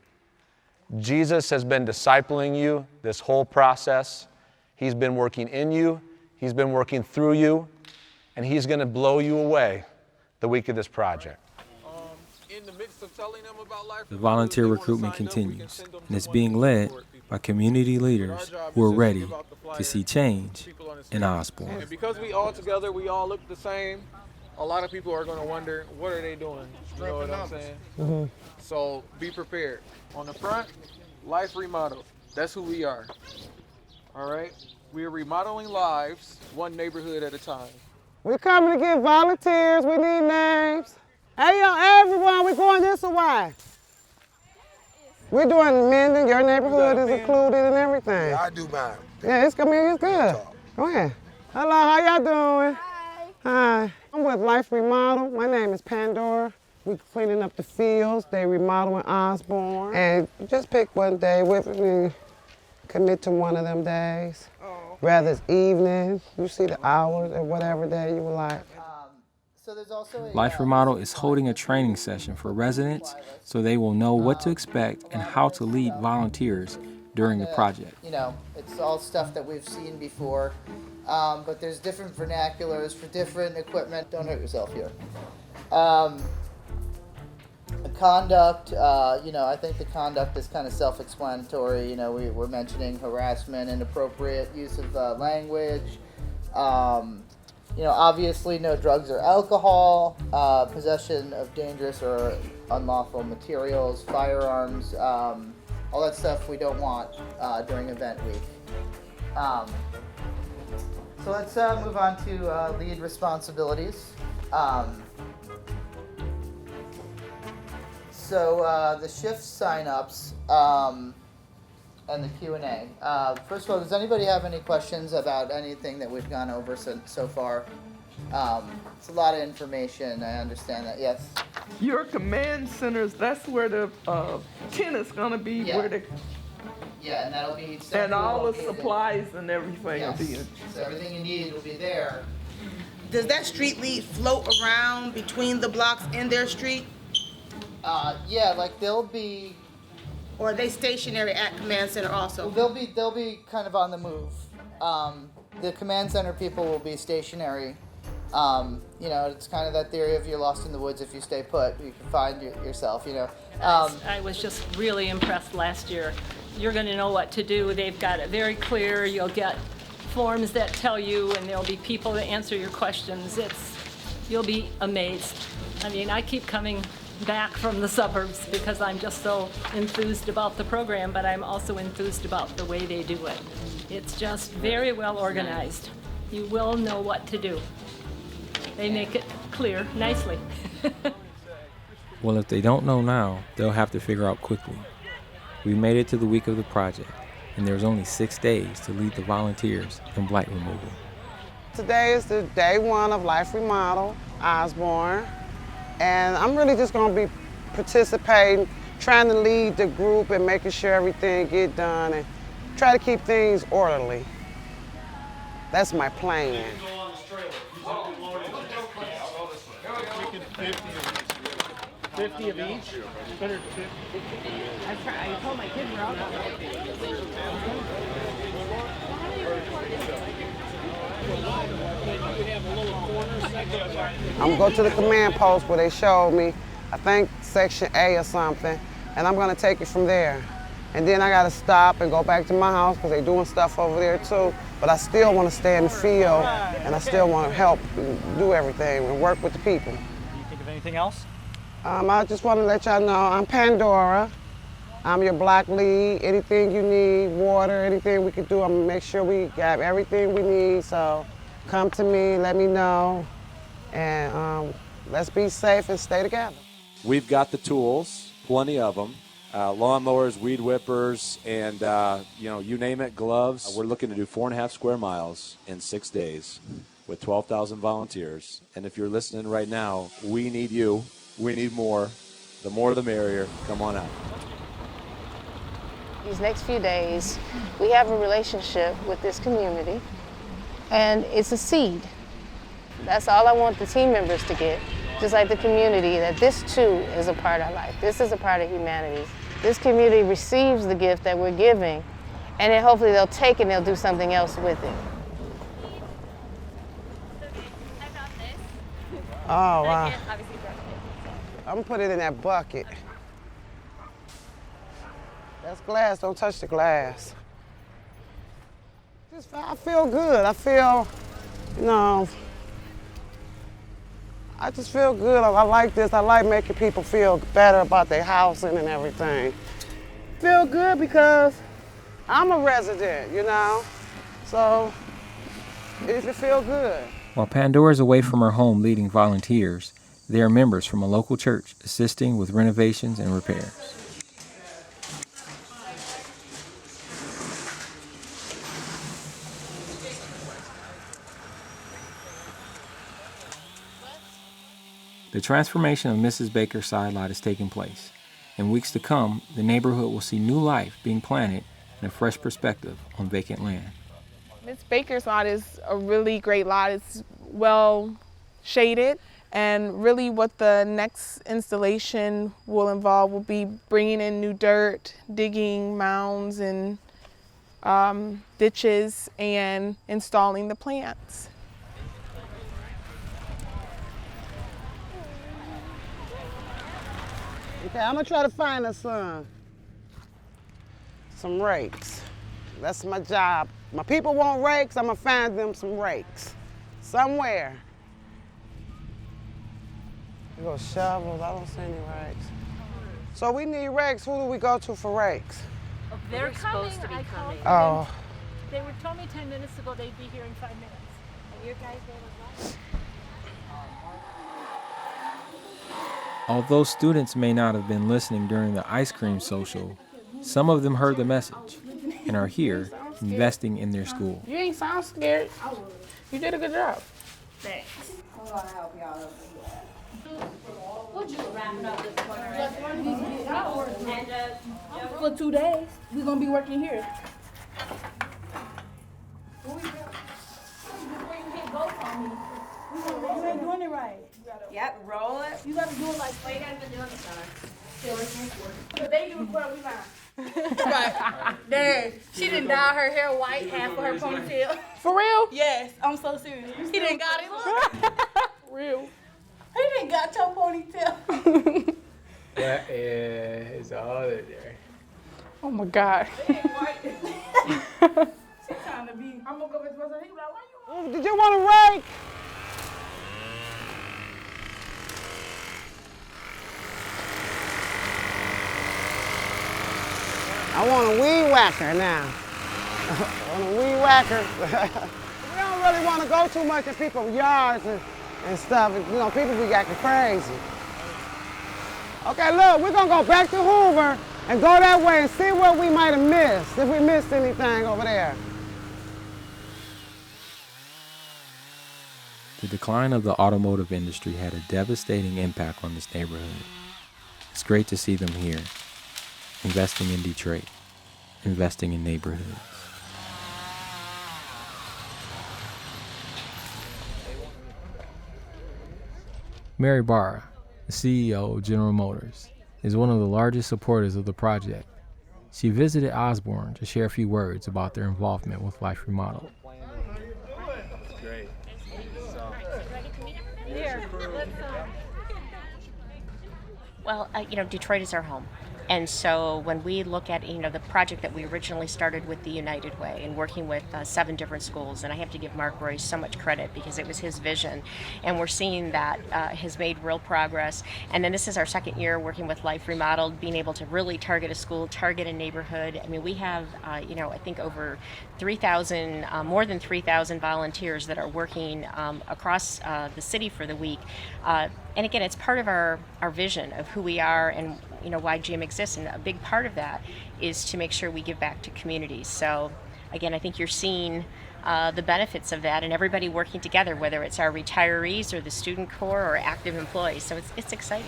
Speaker 19: Jesus has been discipling you this whole process. He's been working in you. He's been working through you, and he's going to blow you away the week of this project.
Speaker 1: The volunteer recruitment continues, and it's being led by community leaders who are ready to see change in Osborn.
Speaker 10: And because we all together, we all look the same, a lot of people are going to wonder, what are they doing? You know what I'm saying?
Speaker 9: Mm-hmm.
Speaker 10: So be prepared. On the front, Life Remodeled. That's who we are. All right? We are remodeling lives, one neighborhood at a time.
Speaker 9: We're coming to get volunteers. We need names. Hey, yo, everyone, we're going this way. We're doing mending. Your neighborhood is included and everything.
Speaker 12: Yeah, I do mine.
Speaker 9: Yeah, it's good. Go ahead. Hello, how y'all doing? Hi. I'm with Life Remodeled. My name is Pandora. We're cleaning up the fields. They remodeling Osborn. And just pick one day with me. Commit to one of them days. Whether it's evening, you see the hours, or whatever day you would like.
Speaker 1: Life Remodeled is holding a training session for residents so they will know what to expect and how to lead volunteers during the project.
Speaker 14: You know, it's all stuff that we've seen before, but there's different vernaculars for different equipment. Don't hurt yourself here. The conduct, I think the conduct is kind of self-explanatory. You know, we're mentioning harassment, inappropriate use of language. Obviously no drugs or alcohol, possession of dangerous or unlawful materials, firearms, all that stuff we don't want during event week. So let's move on to lead responsibilities. So the shift sign-ups and the Q&A. First of all, does anybody have any questions about anything that we've gone over so far? It's a lot of information, I understand that, yes?
Speaker 10: Your command centers, that's where the tent is going to be.
Speaker 14: Yeah.
Speaker 10: Where the,
Speaker 14: Yeah, and that'll be
Speaker 10: and all the
Speaker 14: located.
Speaker 10: supplies and everything
Speaker 14: Yes.
Speaker 10: will be in.
Speaker 14: So everything you need will be there.
Speaker 25: Does that street lead float around between the blocks in their street?
Speaker 14: Yeah, like there'll be
Speaker 25: Or are they stationary at command center also?
Speaker 14: Well, they'll be kind of on the move. The command center people will be stationary. You know, it's kind of that theory of you're lost in the woods if you stay put. You can find yourself, you know.
Speaker 6: I was just really impressed last year. You're going to know what to do. They've got it very clear. You'll get forms that tell you, and there'll be people that answer your questions. You'll be amazed. I mean, I keep coming back from the suburbs because I'm just so enthused about the program, but I'm also enthused about the way they do it. It's just very well organized. You will know what to do. They make it clear nicely.
Speaker 1: Well, if they don't know now, they'll have to figure out quickly. We made it to the week of the project, and there's only 6 days to lead the volunteers in blight removal.
Speaker 9: Today is the day one of Life Remodeled, Osborn, and I'm really just going to be participating, trying to lead the group and making sure everything get done and try to keep things orderly. That's my plan.
Speaker 12: 50 of each? Better 50. I told my kids we're out.
Speaker 9: I'm going to go to the command post where they showed me, I think section A or something, and I'm going to take it from there. And then I got to stop and go back to my house because they're doing stuff over there too. But I still want to stay in the field, and I still want to help do everything and work with the people.
Speaker 12: Do you think of anything else?
Speaker 9: I just want to let y'all know I'm Pandora. I'm your block lead. Anything you need, water, anything we can do, I'm going to make sure we have everything we need. So come to me, let me know, and let's be safe and stay together.
Speaker 13: We've got the tools, plenty of them. Lawnmowers, weed whippers, and you name it, gloves. We're looking to do 4.5 square miles in 6 days with 12,000 volunteers. And if you're listening right now, we need you. We need more. The more the merrier. Come on out.
Speaker 15: These next few days, we have a relationship with this community, and it's a seed. That's all I want the team members to get, just like the community, that this too is a part of life. This is a part of humanity. This community receives the gift that we're giving, and then hopefully they'll take it and they'll do something else with it.
Speaker 9: Oh, wow. I'm gonna put it in that bucket. That's glass, don't touch the glass. I feel good. I feel, I just feel good. I like this. I like making people feel better about their housing and everything. Feel good because I'm a resident, so it feel good.
Speaker 1: While Pandora is away from her home leading volunteers, there are members from a local church assisting with renovations and repairs. The transformation of Mrs. Baker's side lot is taking place. In weeks to come, the neighborhood will see new life being planted and a fresh perspective on vacant land.
Speaker 22: Miss Baker's lot is a really great lot. It's well shaded, and really what the next installation will involve will be bringing in new dirt, digging mounds and ditches, and installing the plants.
Speaker 9: Okay, I'm gonna try to find us some rakes. That's my job. My people want rakes, I'm gonna find them some rakes. Somewhere. You go shovels, I don't see any rakes. So we need rakes, who do we go to for rakes?
Speaker 6: They're supposed to be coming.
Speaker 9: Oh.
Speaker 6: They were told me 10 minutes ago they'd be here in 5 minutes. And your guys name was what?
Speaker 1: Although students may not have been listening during the ice cream social, some of them heard the message and are here investing in their school.
Speaker 22: You ain't sound scared. You did a good job.
Speaker 6: Thanks.
Speaker 16: I'm gonna help y'all over here.
Speaker 6: Would you wrap it up this corner? And
Speaker 16: For 2 days, we're gonna be working here. You ain't doing it right. Yep, roll it. You gotta do it like
Speaker 6: you guys been doing this,
Speaker 16: But they do it well, we not. Right. Dang. She done dyed her hair white, half of her ponytail.
Speaker 22: For real?
Speaker 16: Yes, I'm so serious. He done got it. Look.
Speaker 22: Real.
Speaker 16: He done got your ponytail.
Speaker 12: That is all of there.
Speaker 22: Oh my God.
Speaker 16: She trying to be. I'm gonna go with myself. He be like, why you?
Speaker 9: Did you want a rake? I want a weed whacker now. I want a weed whacker. We don't really want to go too much in people's yards and stuff. You know, people be acting crazy. Okay, look, we're gonna go back to Hoover and go that way and see what we might have missed, if we missed anything over there.
Speaker 1: The decline of the automotive industry had a devastating impact on this neighborhood. It's great to see them here, investing in Detroit, investing in neighborhoods. Mary Barra, the CEO of General Motors, is one of the largest supporters of the project. She visited Osborn to share a few words about their involvement with Life Remodeled.
Speaker 12: Great.
Speaker 3: Well, Detroit is our home. And so when we look at, the project that we originally started with the United Way and working with 7 different schools, and I have to give Mark Royce so much credit because it was his vision, and we're seeing that has made real progress. And then this is our second year working with Life Remodeled, being able to really target a school, target a neighborhood. I mean, we have, I think over 3,000, more than 3,000 volunteers that are working across the city for the week. And again, it's part of our vision of who we are and why GM exists, and a big part of that is to make sure we give back to communities. So again, I think you're seeing the benefits of that and everybody working together, whether it's our retirees or the student corps or active employees. So it's exciting.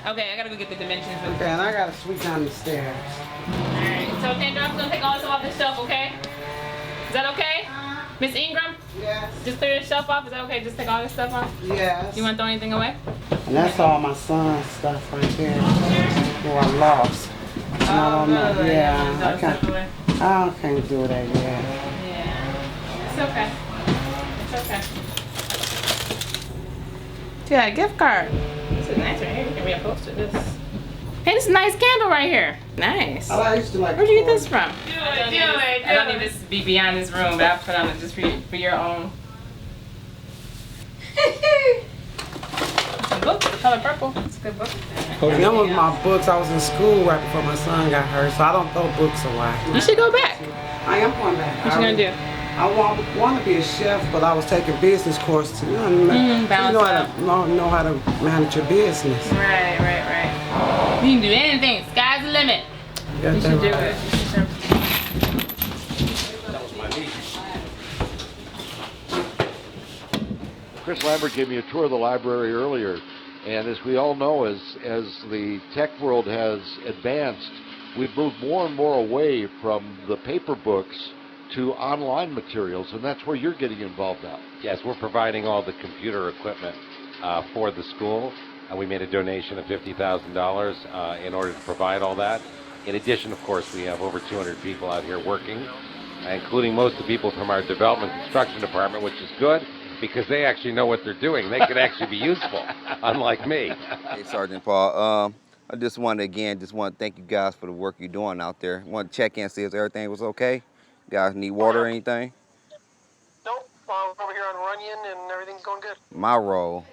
Speaker 12: Okay, I gotta go get the dimensions.
Speaker 9: Okay, and I gotta sweep down the stairs.
Speaker 12: Alright, so Pandora, I'm gonna take all this off the shelf, okay? Is that okay? Miss Ingram?
Speaker 9: Yes.
Speaker 12: Just clear the shelf off, is that okay? Just take all this stuff off?
Speaker 9: Yes.
Speaker 12: You wanna throw anything away?
Speaker 9: And that's all my son's stuff right there. Who I lost. And I don't know.
Speaker 12: Really?
Speaker 9: Yeah, I
Speaker 12: Stuff
Speaker 9: can't do that yet.
Speaker 12: Yeah. It's okay. It's okay. Yeah, gift card. This is nice right here. You can reupholster this. Hey, this is a nice candle right here. Nice.
Speaker 9: I used to like.
Speaker 12: Where'd you get this from? I don't need this to be beyond this room, but I'll put on it just for your own. Some books, the color purple. It's a good book.
Speaker 9: And that was my books. I was in school right before my son got hurt, so I don't throw books away.
Speaker 12: You should go back.
Speaker 9: I am going back.
Speaker 12: What you gonna do?
Speaker 9: I want to be a chef, but I was taking business course to know how to manage your business.
Speaker 12: Right. You can do anything. Sky's the limit. You should do it.
Speaker 8: Chris Lambert gave me a tour of the library earlier, and as we all know, as the tech world has advanced, we've moved more and more away from the paper books to online materials, and that's where you're getting involved now.
Speaker 11: Yes, we're providing all the computer equipment for the school. We made a donation of $50,000 in order to provide all that. In addition, of course, we have over 200 people out here working, including most of the people from our development construction department, which is good because they actually know what they're doing. They could actually be useful, unlike me.
Speaker 18: Hey, Sergeant Paul. I just want to thank you guys for the work you're doing out there. I want to check in and see if everything was okay. You guys need water or anything?
Speaker 24: Nope, over here on Runyon and everything's going good.
Speaker 18: My role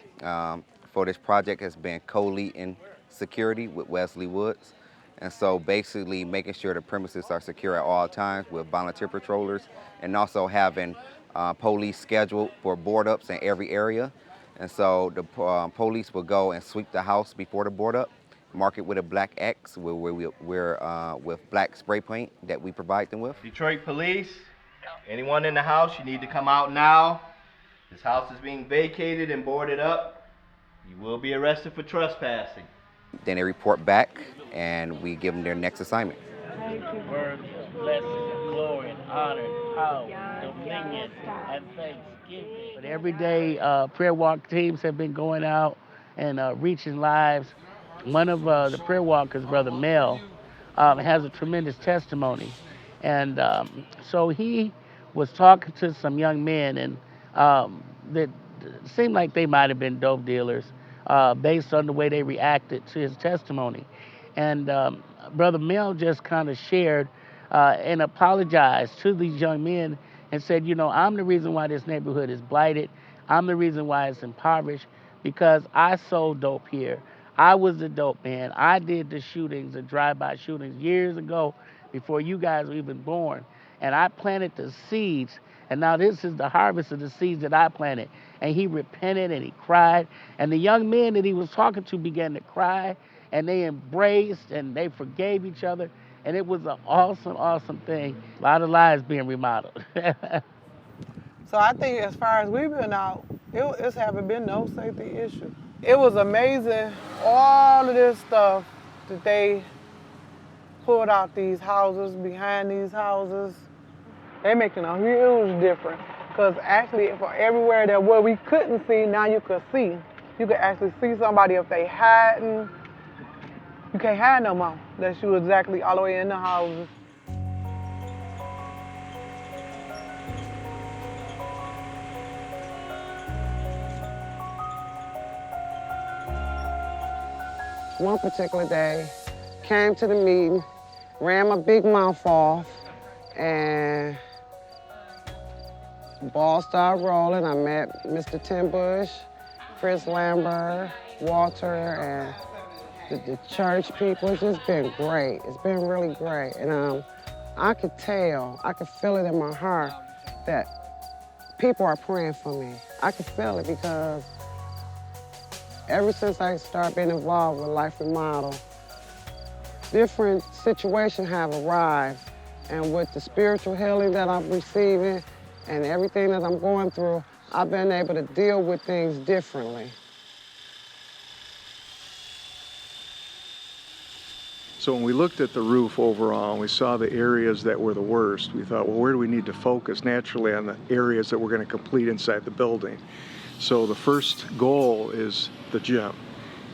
Speaker 18: for this project has been co-leading security with Wesley Woods. And so basically making sure the premises are secure at all times with volunteer patrollers and also having police scheduled for board ups in every area. And so the police will go and sweep the house before the board up, mark it with a black X with black spray paint that we provide them with.
Speaker 21: Detroit Police, anyone in the house, you need to come out now. This house is being vacated and boarded up. You will be arrested for trespassing.
Speaker 18: Then they report back, and we give them their next assignment.
Speaker 4: Words of blessing, glory, and honor, and power, dominion, and thanksgiving. But every day, prayer walk teams have been going out and reaching lives. One of the prayer walkers, Brother Mel, has a tremendous testimony. And so he was talking to some young men, and that seemed like they might have been dope dealers based on the way they reacted to his testimony. And Brother Mel just kind of shared and apologized to these young men and said, you know, I'm the reason why this neighborhood is blighted. I'm the reason why it's impoverished, because I sold dope here. I was the dope man. I did the shootings, the drive-by shootings years ago before you guys were even born. And I planted the seeds, and now this is the harvest of the seeds that I planted. And he repented and he cried. And the young men that he was talking to began to cry, and they embraced and they forgave each other. And it was an awesome, awesome thing. A lot of lives being remodeled.
Speaker 9: So I think as far as we've been out, it's haven't been no safety issue. It was amazing, all of this stuff that they pulled out these houses, behind these houses. They're making a huge difference. Because actually, for everywhere that where we couldn't see, now you could see. You could actually see somebody if they hiding. You can't hide no more. That you exactly all the way in the houses. One particular day, came to the meeting, ran my big mouth off, and the ball started rolling. I met Mr. Tim Bush, Chris Lambert, Walter, and the church people. It's just been great. It's been really great. And I could tell, I could feel it in my heart that people are praying for me. I could feel it because ever since I started being involved with Life Remodeled, different situations have arrived. And with the spiritual healing that I'm receiving and everything that I'm going through, I've been able to deal with things differently.
Speaker 5: So when we looked at the roof overall and we saw the areas that were the worst, we thought, well, where do we need to focus? Naturally on the areas that we're going to complete inside the building. So the first goal is the gym.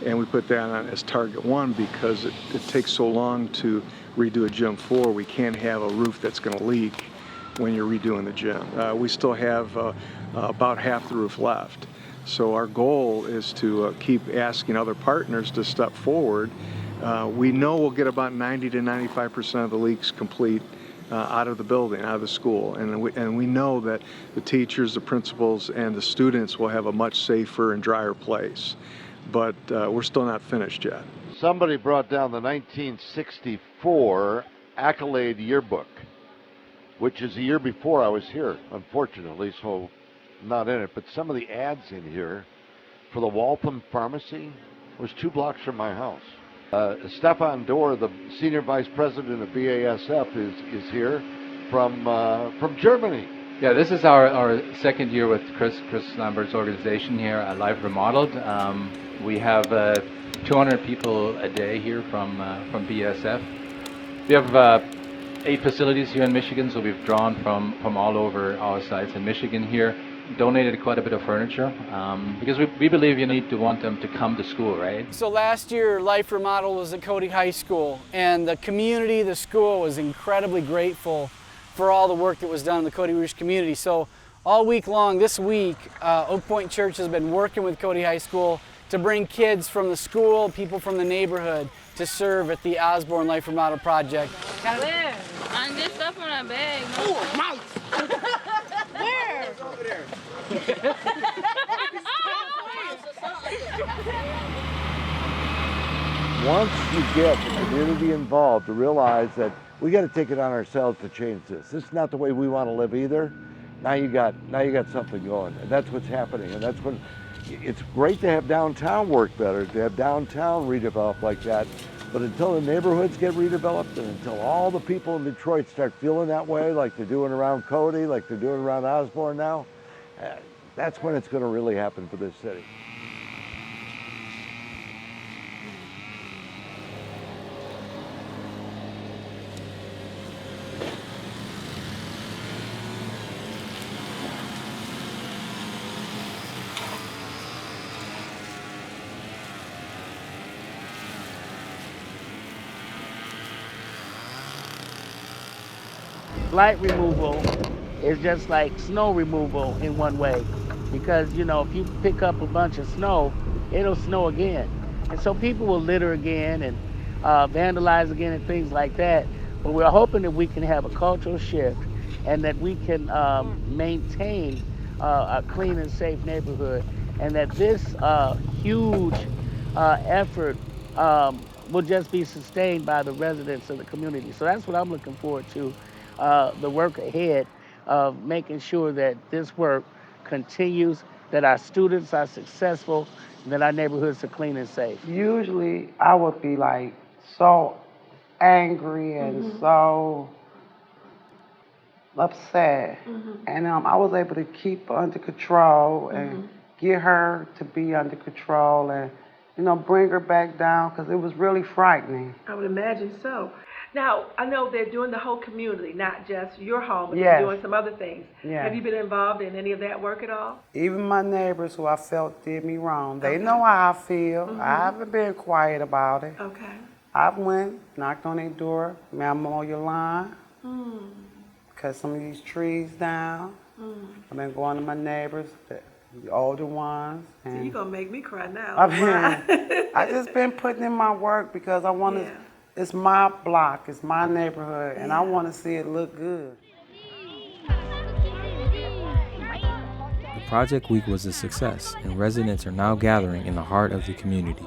Speaker 5: And we put that on as target one because it takes so long to redo a gym floor. We can't have a roof that's going to leak when you're redoing the gym. We still have about half the roof left. So our goal is to keep asking other partners to step forward. We know we'll get about 90 to 95% of the leaks complete out of the building, out of the school. And we know that the teachers, the principals, and the students will have a much safer and drier place. But we're still not finished yet.
Speaker 8: Somebody brought down the 1964 Accolade yearbook, which is the year before I was here, unfortunately, so I'm not in it. But some of the ads in here for the Waltham Pharmacy was 2 blocks from my house. Stefan Dorr, the senior vice president of BASF, is here from Germany.
Speaker 7: Yeah, this is our second year with Chris Lambert's organization here at Life Remodeled. We have 200 people a day here from BASF. We have 8 facilities here in Michigan, so we've drawn from all over our sites in Michigan here. Donated quite a bit of furniture because we believe you need to want them to come to school, right?
Speaker 20: So last year, Life Remodeled was at Cody High School, and the community, the school was incredibly grateful for all the work that was done in the Cody Rouge community. So all week long, this week, Oak Point Church has been working with Cody High School to bring kids from the school, people from the neighborhood, to serve at the Osborn Life Remodeled project.
Speaker 12: Where? I get stuff on that bag.
Speaker 16: Oh, mouse! Where?
Speaker 12: It's over there.
Speaker 8: Once you get the community involved to realize that we got to take it on ourselves to change this. This is not the way we want to live either. Now you got something going, and that's what's happening. And that's when it's great to have downtown work better, to have downtown redeveloped like that. But until the neighborhoods get redeveloped, and until all the people in Detroit start feeling that way, like they're doing around Cody, like they're doing around Osborn now, that's when it's going to really happen for this city.
Speaker 4: blight removal is just like snow removal in one way, because you know, if you pick up a bunch of snow, it'll snow again, and so people will litter again and vandalize again and things like that. But we're hoping that we can have a cultural shift and that we can maintain a clean and safe neighborhood, and that this huge effort will just be sustained by the residents of the community. So that's what I'm looking forward to, the work ahead of making sure that this work continues, that our students are successful, and that our neighborhoods are clean and safe.
Speaker 9: Usually I would be like so angry and so upset. And I was able to keep her under control and get her to be under control and, you know, bring her back down, because it was really frightening.
Speaker 2: I would imagine so. Now, I know they're doing the whole community, not just your home, but
Speaker 9: Yes.
Speaker 2: they're doing some other things.
Speaker 9: Yes.
Speaker 2: Have you been involved in any of that work at all?
Speaker 9: Even my neighbors who I felt did me wrong, they know how I feel. I haven't been quiet about it.
Speaker 2: Okay.
Speaker 9: I've went, knocked on their door, may I mow your lawn? Cut some of these trees down. I've been going to my neighbors, the older ones.
Speaker 2: So
Speaker 9: And
Speaker 2: you're going to make me cry now.
Speaker 9: I just been putting in my work because I want to, it's my block, it's my neighborhood, and I want to see it look good.
Speaker 1: The project week was a success, and residents are now gathering in the heart of the community,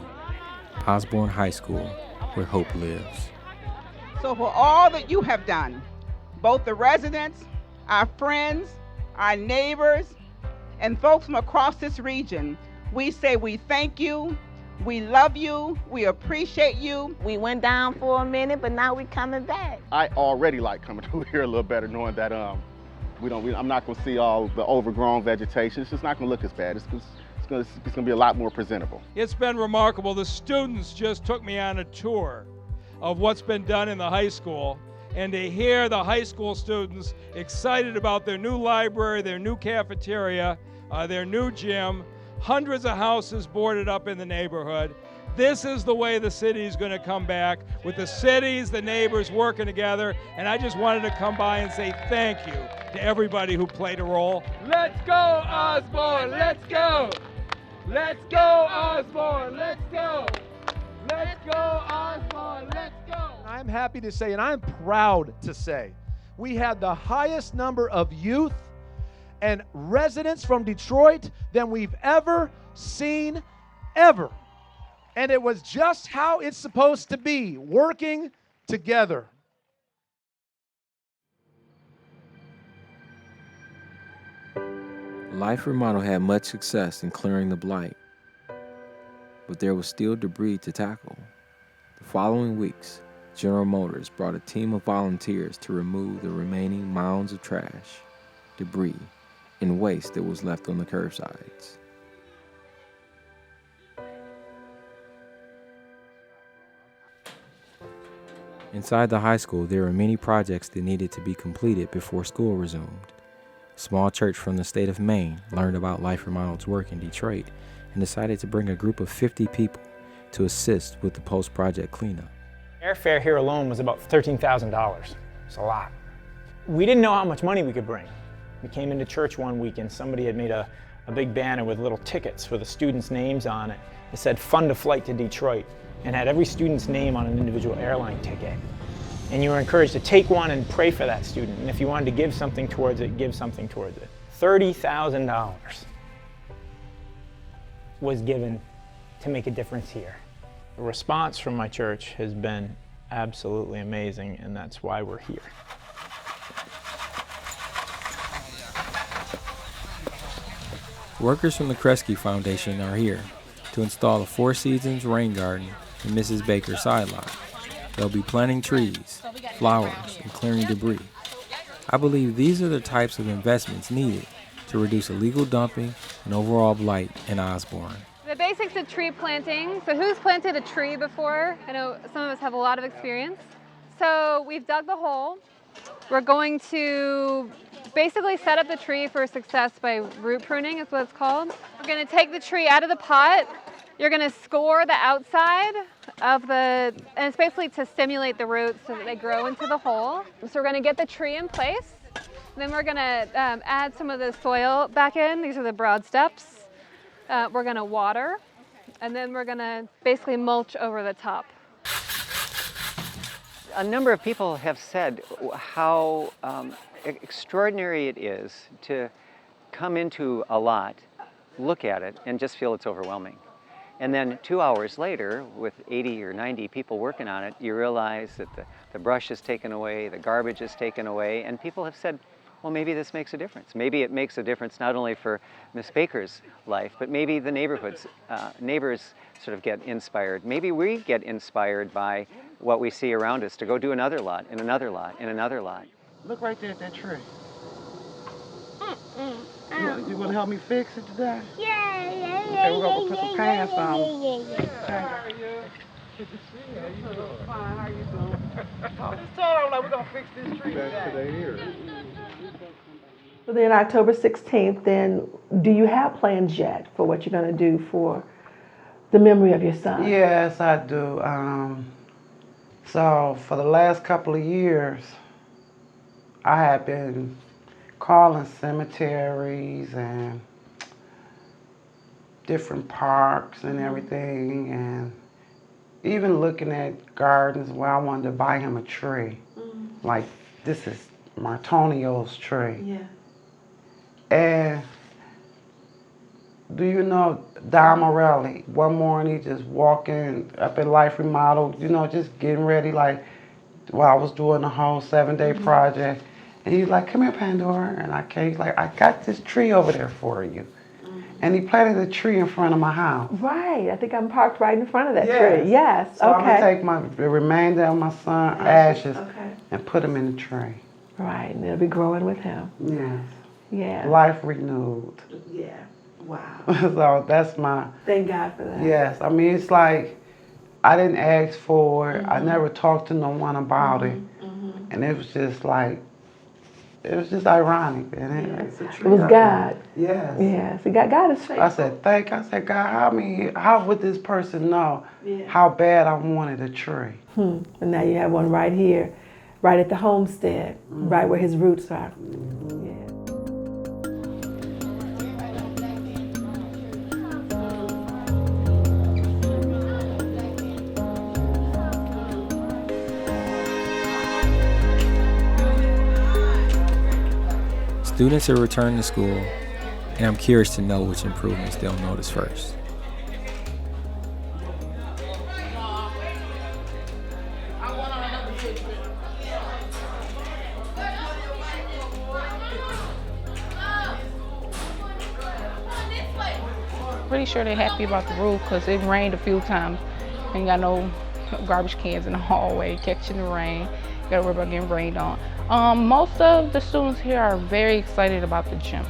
Speaker 1: Osborn High School, where hope lives.
Speaker 10: So for all that you have done, both the residents, our friends, our neighbors, and folks from across this region, we say we thank you, we love you, we appreciate you.
Speaker 15: We went down for a minute, but now we're coming back.
Speaker 17: I already like coming over here a little better, knowing that I'm not going to see all the overgrown vegetation. It's just not going to look as bad. It's going to be a lot more presentable.
Speaker 19: It's been remarkable. The students just took me on a tour of what's been done in the high school, and to hear the high school students excited about their new library, their new cafeteria, their new gym, hundreds of houses boarded up in the neighborhood. This is the way the city is going to come back, with the cities, the neighbors working together, and I just wanted to come by and say thank you to everybody who played a role. Let's go, Osborn! Let's go! Let's go, Osborn! Let's go! Let's go, Osborn! Let's go!
Speaker 23: I'm happy to say, and I'm proud to say, we had the highest number of youth and residents from Detroit than we've ever seen, ever. And it was just how it's supposed to be, working together.
Speaker 1: Life Remodeled had much success in clearing the blight, but there was still debris to tackle. The following weeks, General Motors brought a team of volunteers to remove the remaining mounds of trash, debris, and waste that was left on the curbsides. Inside the high school, there were many projects that needed to be completed before school resumed. A small church from the state of Maine learned about Life Remodeled's work in Detroit and decided to bring a group of 50 people to assist with the post-project cleanup.
Speaker 26: Airfare here alone was about $13,000. It's a lot. We didn't know how much money we could bring. We came into church one week and somebody had made a big banner with little tickets with the students' names on it. It said, "Fund a flight to Detroit," and had every student's name on an individual airline ticket. And you were encouraged to take one and pray for that student. And if you wanted to give something towards it, give something towards it. $30,000 was given to make a difference here. The response from my church has been absolutely amazing, and that's why we're here.
Speaker 1: Workers from the Kresge Foundation are here to install a Four Seasons rain garden in Mrs. Baker's sideline. They'll be planting trees, flowers, and clearing debris. I believe these are the types of investments needed to reduce illegal dumping and overall blight in Osborn.
Speaker 27: The basics of tree planting. So who's planted a tree before? I know some of us have a lot of experience. So we've dug the hole. We're going to basically set up the tree for success by root pruning is what it's called. We're going to take the tree out of the pot. You're going to score the outside of the, and it's basically to stimulate the roots so that they grow into the hole. So we're going to get the tree in place. Then we're going to add some of the soil back in. These are the broad steps. We're going to water, and then we're going to basically mulch over the top.
Speaker 3: A number of people have said how extraordinary it is to come into a lot, look at it, and just feel it's overwhelming. And then 2 hours later, with 80 or 90 people working on it, you realize that the brush is taken away, the garbage is taken away, and people have said, well, maybe this makes a difference. Maybe it makes a difference not only for Miss Baker's life, but maybe the neighbors sort of get inspired. Maybe we get inspired by what we see around us to go do another lot, and another lot, and another lot.
Speaker 4: Look right there at that tree. You want to help me fix it today?
Speaker 6: Yeah.
Speaker 4: Okay, we're going to put some pants on.
Speaker 6: Good to see you.
Speaker 4: Fine, how you doing? Just told her like we're going to fix this tree today.
Speaker 2: So then October 16th, then do you have plans yet for what you're going to do for the memory of your son?
Speaker 9: Yes, I do. So for the last couple of years, I have been calling cemeteries and different parks and everything, and even looking at gardens where I wanted to buy him a tree. Like, this is Martonio's tree.
Speaker 2: Yeah.
Speaker 9: And do you know Don Morelli? One morning, just walking up at Life Remodeled, you know, just getting ready, like, while I was doing the whole 7-day project. And he's like, come here, Pandora. And I came, he's like, I got this tree over there for you. And he planted a tree in front of my house.
Speaker 2: Right. I think I'm parked right in front of that tree. Yes.
Speaker 9: So I'm
Speaker 2: okay.
Speaker 9: going to take the remainder of my son's ashes and put them in the tree.
Speaker 2: Right. And it'll be growing with him.
Speaker 9: Yes.
Speaker 2: Yeah.
Speaker 9: Life renewed.
Speaker 2: Yeah. Wow.
Speaker 9: So that's my...
Speaker 2: Thank God for that.
Speaker 9: Yes. I mean, it's like, I didn't ask for it. I never talked to no one about it. And it was just like, it was just ironic. And
Speaker 2: it was God.
Speaker 9: Yes.
Speaker 2: Yes. God is faithful.
Speaker 9: I said, God, how would this person know how bad I wanted a tree?
Speaker 2: And now you have one right here, right at the homestead, right where his roots are. Yeah.
Speaker 1: Students are returning to school, and I'm curious to know which improvements they'll notice first.
Speaker 12: Pretty sure they're happy about the roof because it rained a few times. Ain't got no garbage cans in the hallway catching the rain. Gotta worry about getting rained on. Most of the students here are very excited about the gym.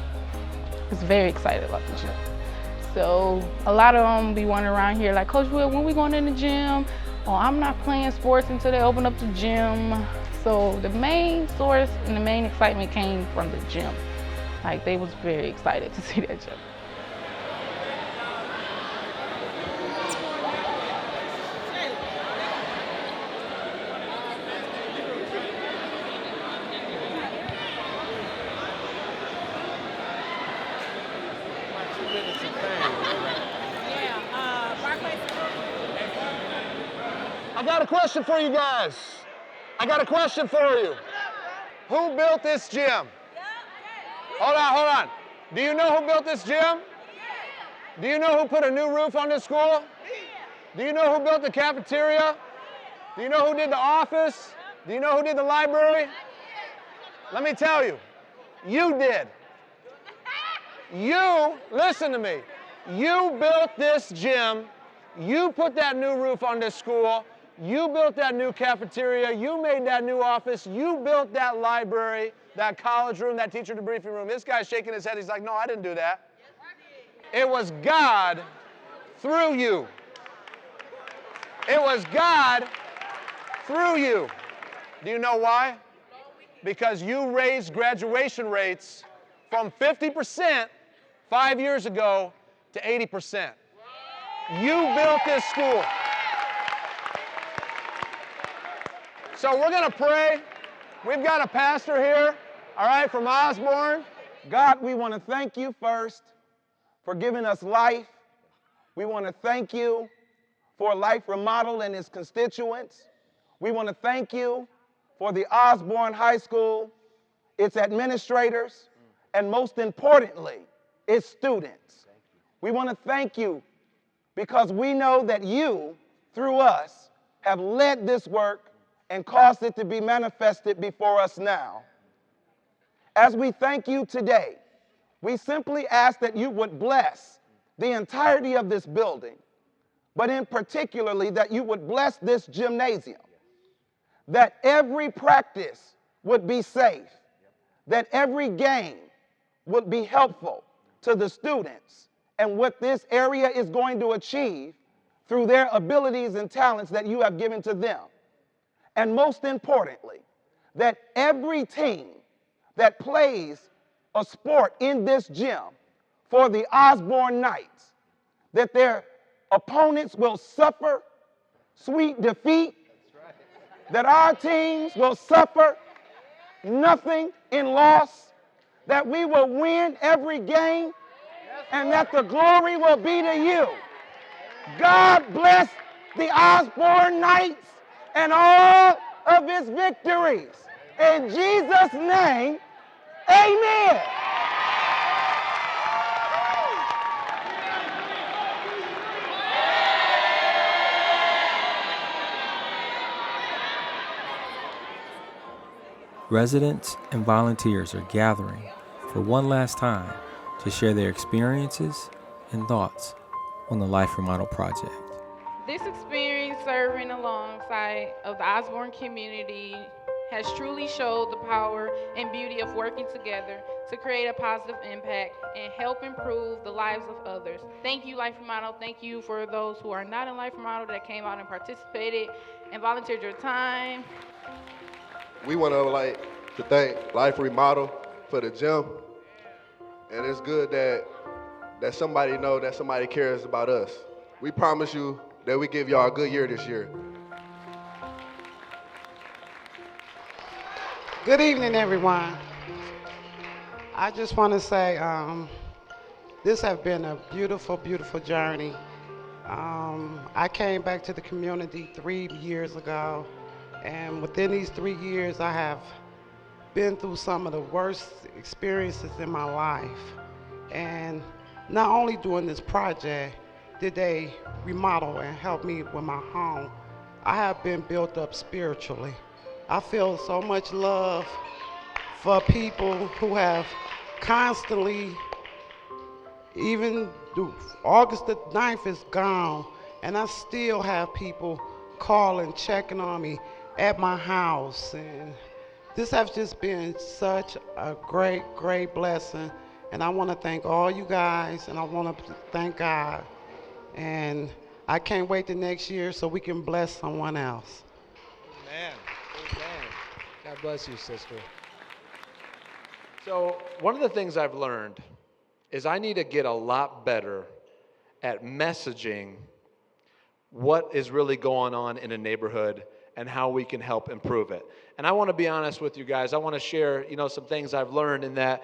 Speaker 12: It's very excited about the gym. So a lot of them be wandering around here like, Coach Will, when we going in the gym? Oh, I'm not playing sports until they open up the gym. So the main source and the main excitement came from the gym. Like, they was very excited to see that gym.
Speaker 24: I got a question for you guys. I got a question for you. Who built this gym? Hold on. Do you know who built this gym? Do you know who put a new roof on this school? Do you know who built the cafeteria? Do you know who did the office? Do you know who did the library? Let me tell you, you did. You, listen to me, you built this gym, you put that new roof on this school, you built that new cafeteria, you made that new office, you built that library, that college room, that teacher debriefing room. This guy's shaking his head, he's like, no, I didn't do that. It was God through you. It was God through you. Do you know why? Because you raised graduation rates from 50% 5 years ago to 80%. You built this school. So we're going to pray. We've got a pastor here, all right, from Osborn.
Speaker 9: God, we want to thank you first for giving us life. We want to thank you for Life Remodeled and its constituents. We want to thank you for the Osborn High School, its administrators, and most importantly, its students. We want to thank you because we know that you, through us, have led this work and caused it to be manifested before us now. As we thank you today, we simply ask that you would bless the entirety of this building, but in particularly that you would bless this gymnasium, that every practice would be safe, that every game would be helpful to the students and what this area is going to achieve through their abilities and talents that you have given to them. And most importantly, that every team that plays a sport in this gym for the Osborn Knights, that their opponents will suffer sweet defeat, that our teams will suffer nothing in loss, that we will win every game, and that the glory will be to you. God bless the Osborn Knights and all of his victories. In Jesus' name, amen.
Speaker 1: Residents and volunteers are gathering for one last time to share their experiences and thoughts on the Life Remodeled project.
Speaker 12: This experience serving alongside of the Osborn community has truly showed the power and beauty of working together to create a positive impact and help improve the lives of others. Thank you, Life Remodeled. Thank you for those who are not in Life Remodeled that came out and participated and volunteered your time.
Speaker 11: We want to thank Life Remodeled for the gym, and it's good that somebody know that somebody cares about us. We promise you that we give y'all a good year this year.
Speaker 9: Good evening, everyone. I just want to say this has been a beautiful, beautiful journey. I came back to the community 3 years ago, and within these 3 years, I have been through some of the worst experiences in my life. And not only during this project did they remodel and help me with my home, I have been built up spiritually. I feel so much love for people who have constantly, even August the 9th is gone, and I still have people calling, checking on me at my house. And this has just been such a great, great blessing. And I want to thank all you guys, and I want to thank God. And I can't wait till next year so we can bless someone else.
Speaker 23: Amen. Amen. God bless you, sister. So one of the things I've learned is I need to get a lot better at messaging what is really going on in a neighborhood and how we can help improve it. And I want to be honest with you guys. I want to share, some things I've learned in that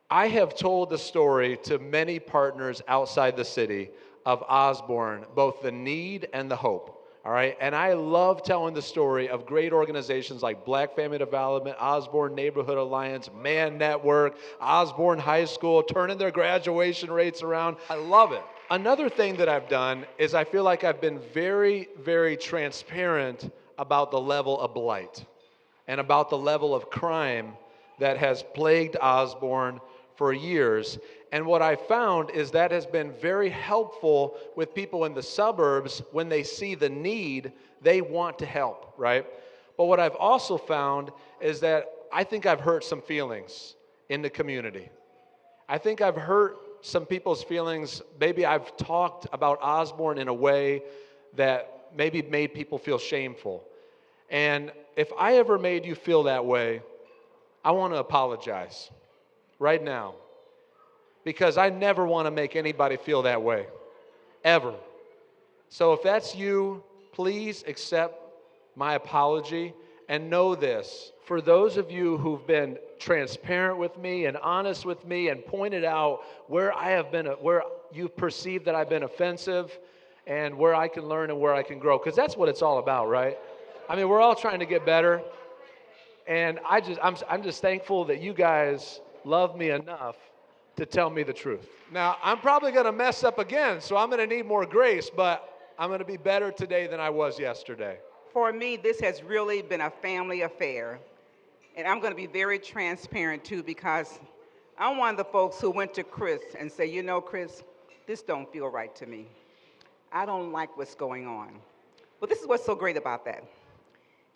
Speaker 23: I have told the story to many partners outside the city of Osborn, both the need and the hope. All right, and I love telling the story of great organizations like Black Family Development, Osborn Neighborhood Alliance, Man Network, Osborn High School, turning their graduation rates around. I love it. Another thing that I've done is I feel like I've been very, very transparent about the level of blight and about the level of crime that has plagued Osborn for years. And what I found is that has been very helpful with people in the suburbs. When they see the need, they want to help, right? But what I've also found is that I think I've hurt some feelings in the community. I think I've hurt some people's feelings. Maybe I've talked about Osborn in a way that maybe made people feel shameful. And if I ever made you feel that way, I want to apologize right now, because I never want to make anybody feel that way, ever. So if that's you, please accept my apology and know this. For those of you who've been transparent with me and honest with me and pointed out where where you've perceived that I've been offensive and where I can learn and where I can grow, because that's what it's all about, right? I mean, we're all trying to get better, and I'm just thankful that you guys love me enough to tell me the truth. Now, I'm probably going to mess up again, so I'm going to need more grace, but I'm going to be better today than I was yesterday.
Speaker 10: For me, this has really been a family affair. And I'm going to be very transparent, too, because I'm one of the folks who went to Chris and said, you know, Chris, this don't feel right to me. I don't like what's going on. But this is what's so great about that.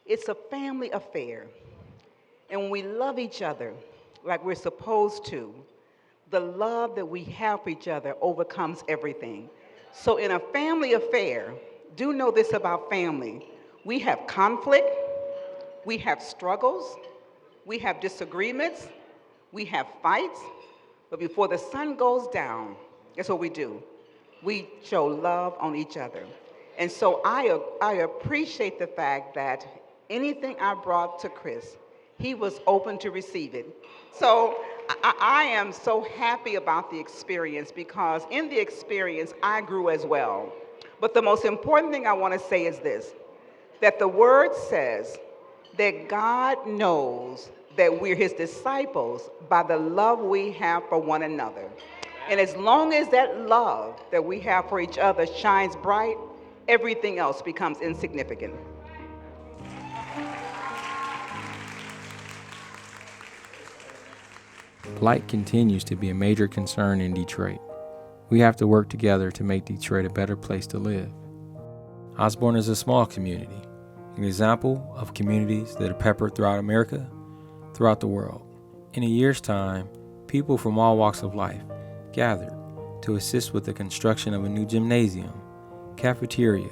Speaker 10: It's a family affair. And when we love each other like we're supposed to, the love that we have for each other overcomes everything. So in a family affair, do know this about family. We have conflict, we have struggles, we have disagreements, we have fights, but before the sun goes down, that's what we do. We show love on each other. And so I appreciate the fact that anything I brought to Chris, he was open to receive it. So I am so happy about the experience, because in the experience, I grew as well. But the most important thing I want to say is this, that the word says that God knows that we're his disciples by the love we have for one another. And as long as that love that we have for each other shines bright, everything else becomes insignificant.
Speaker 1: Blight continues to be a major concern in Detroit. We have to work together to make Detroit a better place to live. Osborn is a small community, an example of communities that are peppered throughout America, throughout the world. In a year's time, people from all walks of life gathered to assist with the construction of a new gymnasium, cafeteria,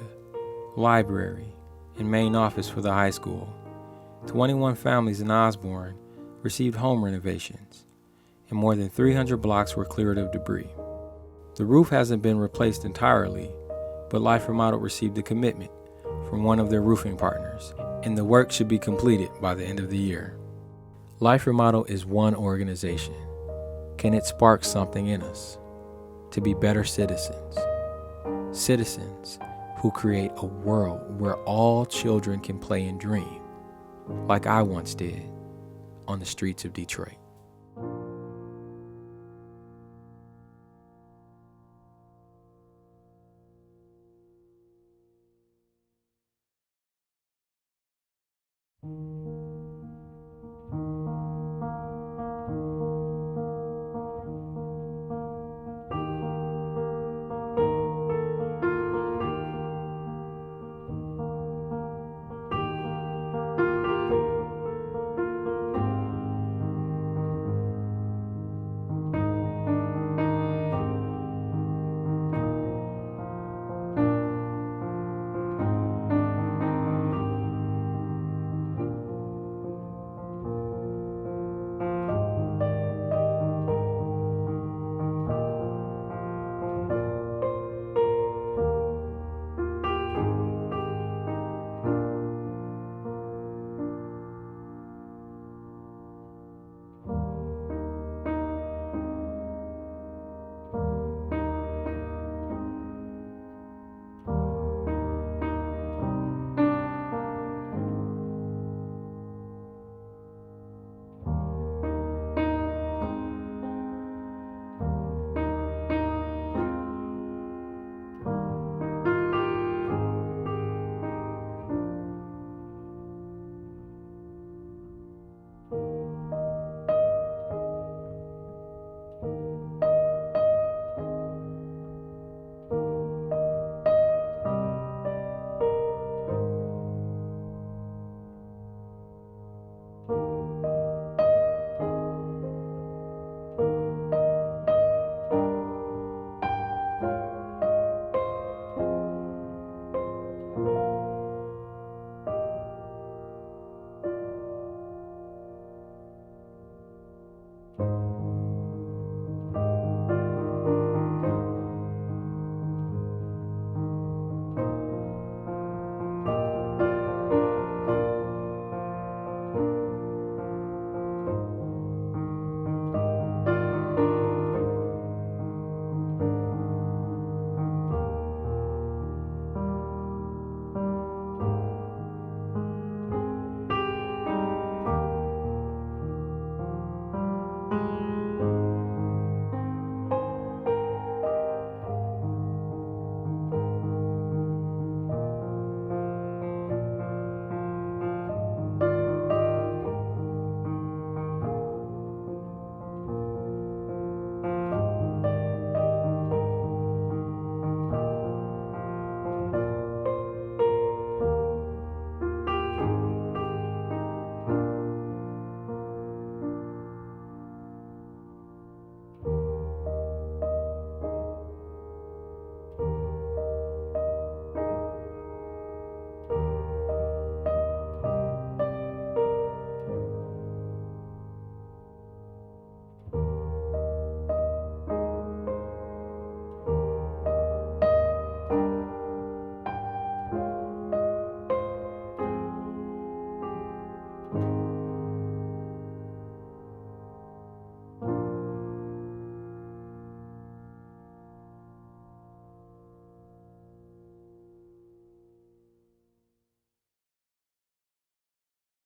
Speaker 1: library, and main office for the high school. 21 families in Osborn received home renovations, and more than 300 blocks were cleared of debris. The roof hasn't been replaced entirely, but Life Remodeled received a commitment from one of their roofing partners, and the work should be completed by the end of the year. Life Remodeled is one organization. Can it spark something in us to be better citizens? Citizens who create a world where all children can play and dream, like I once did on the streets of Detroit.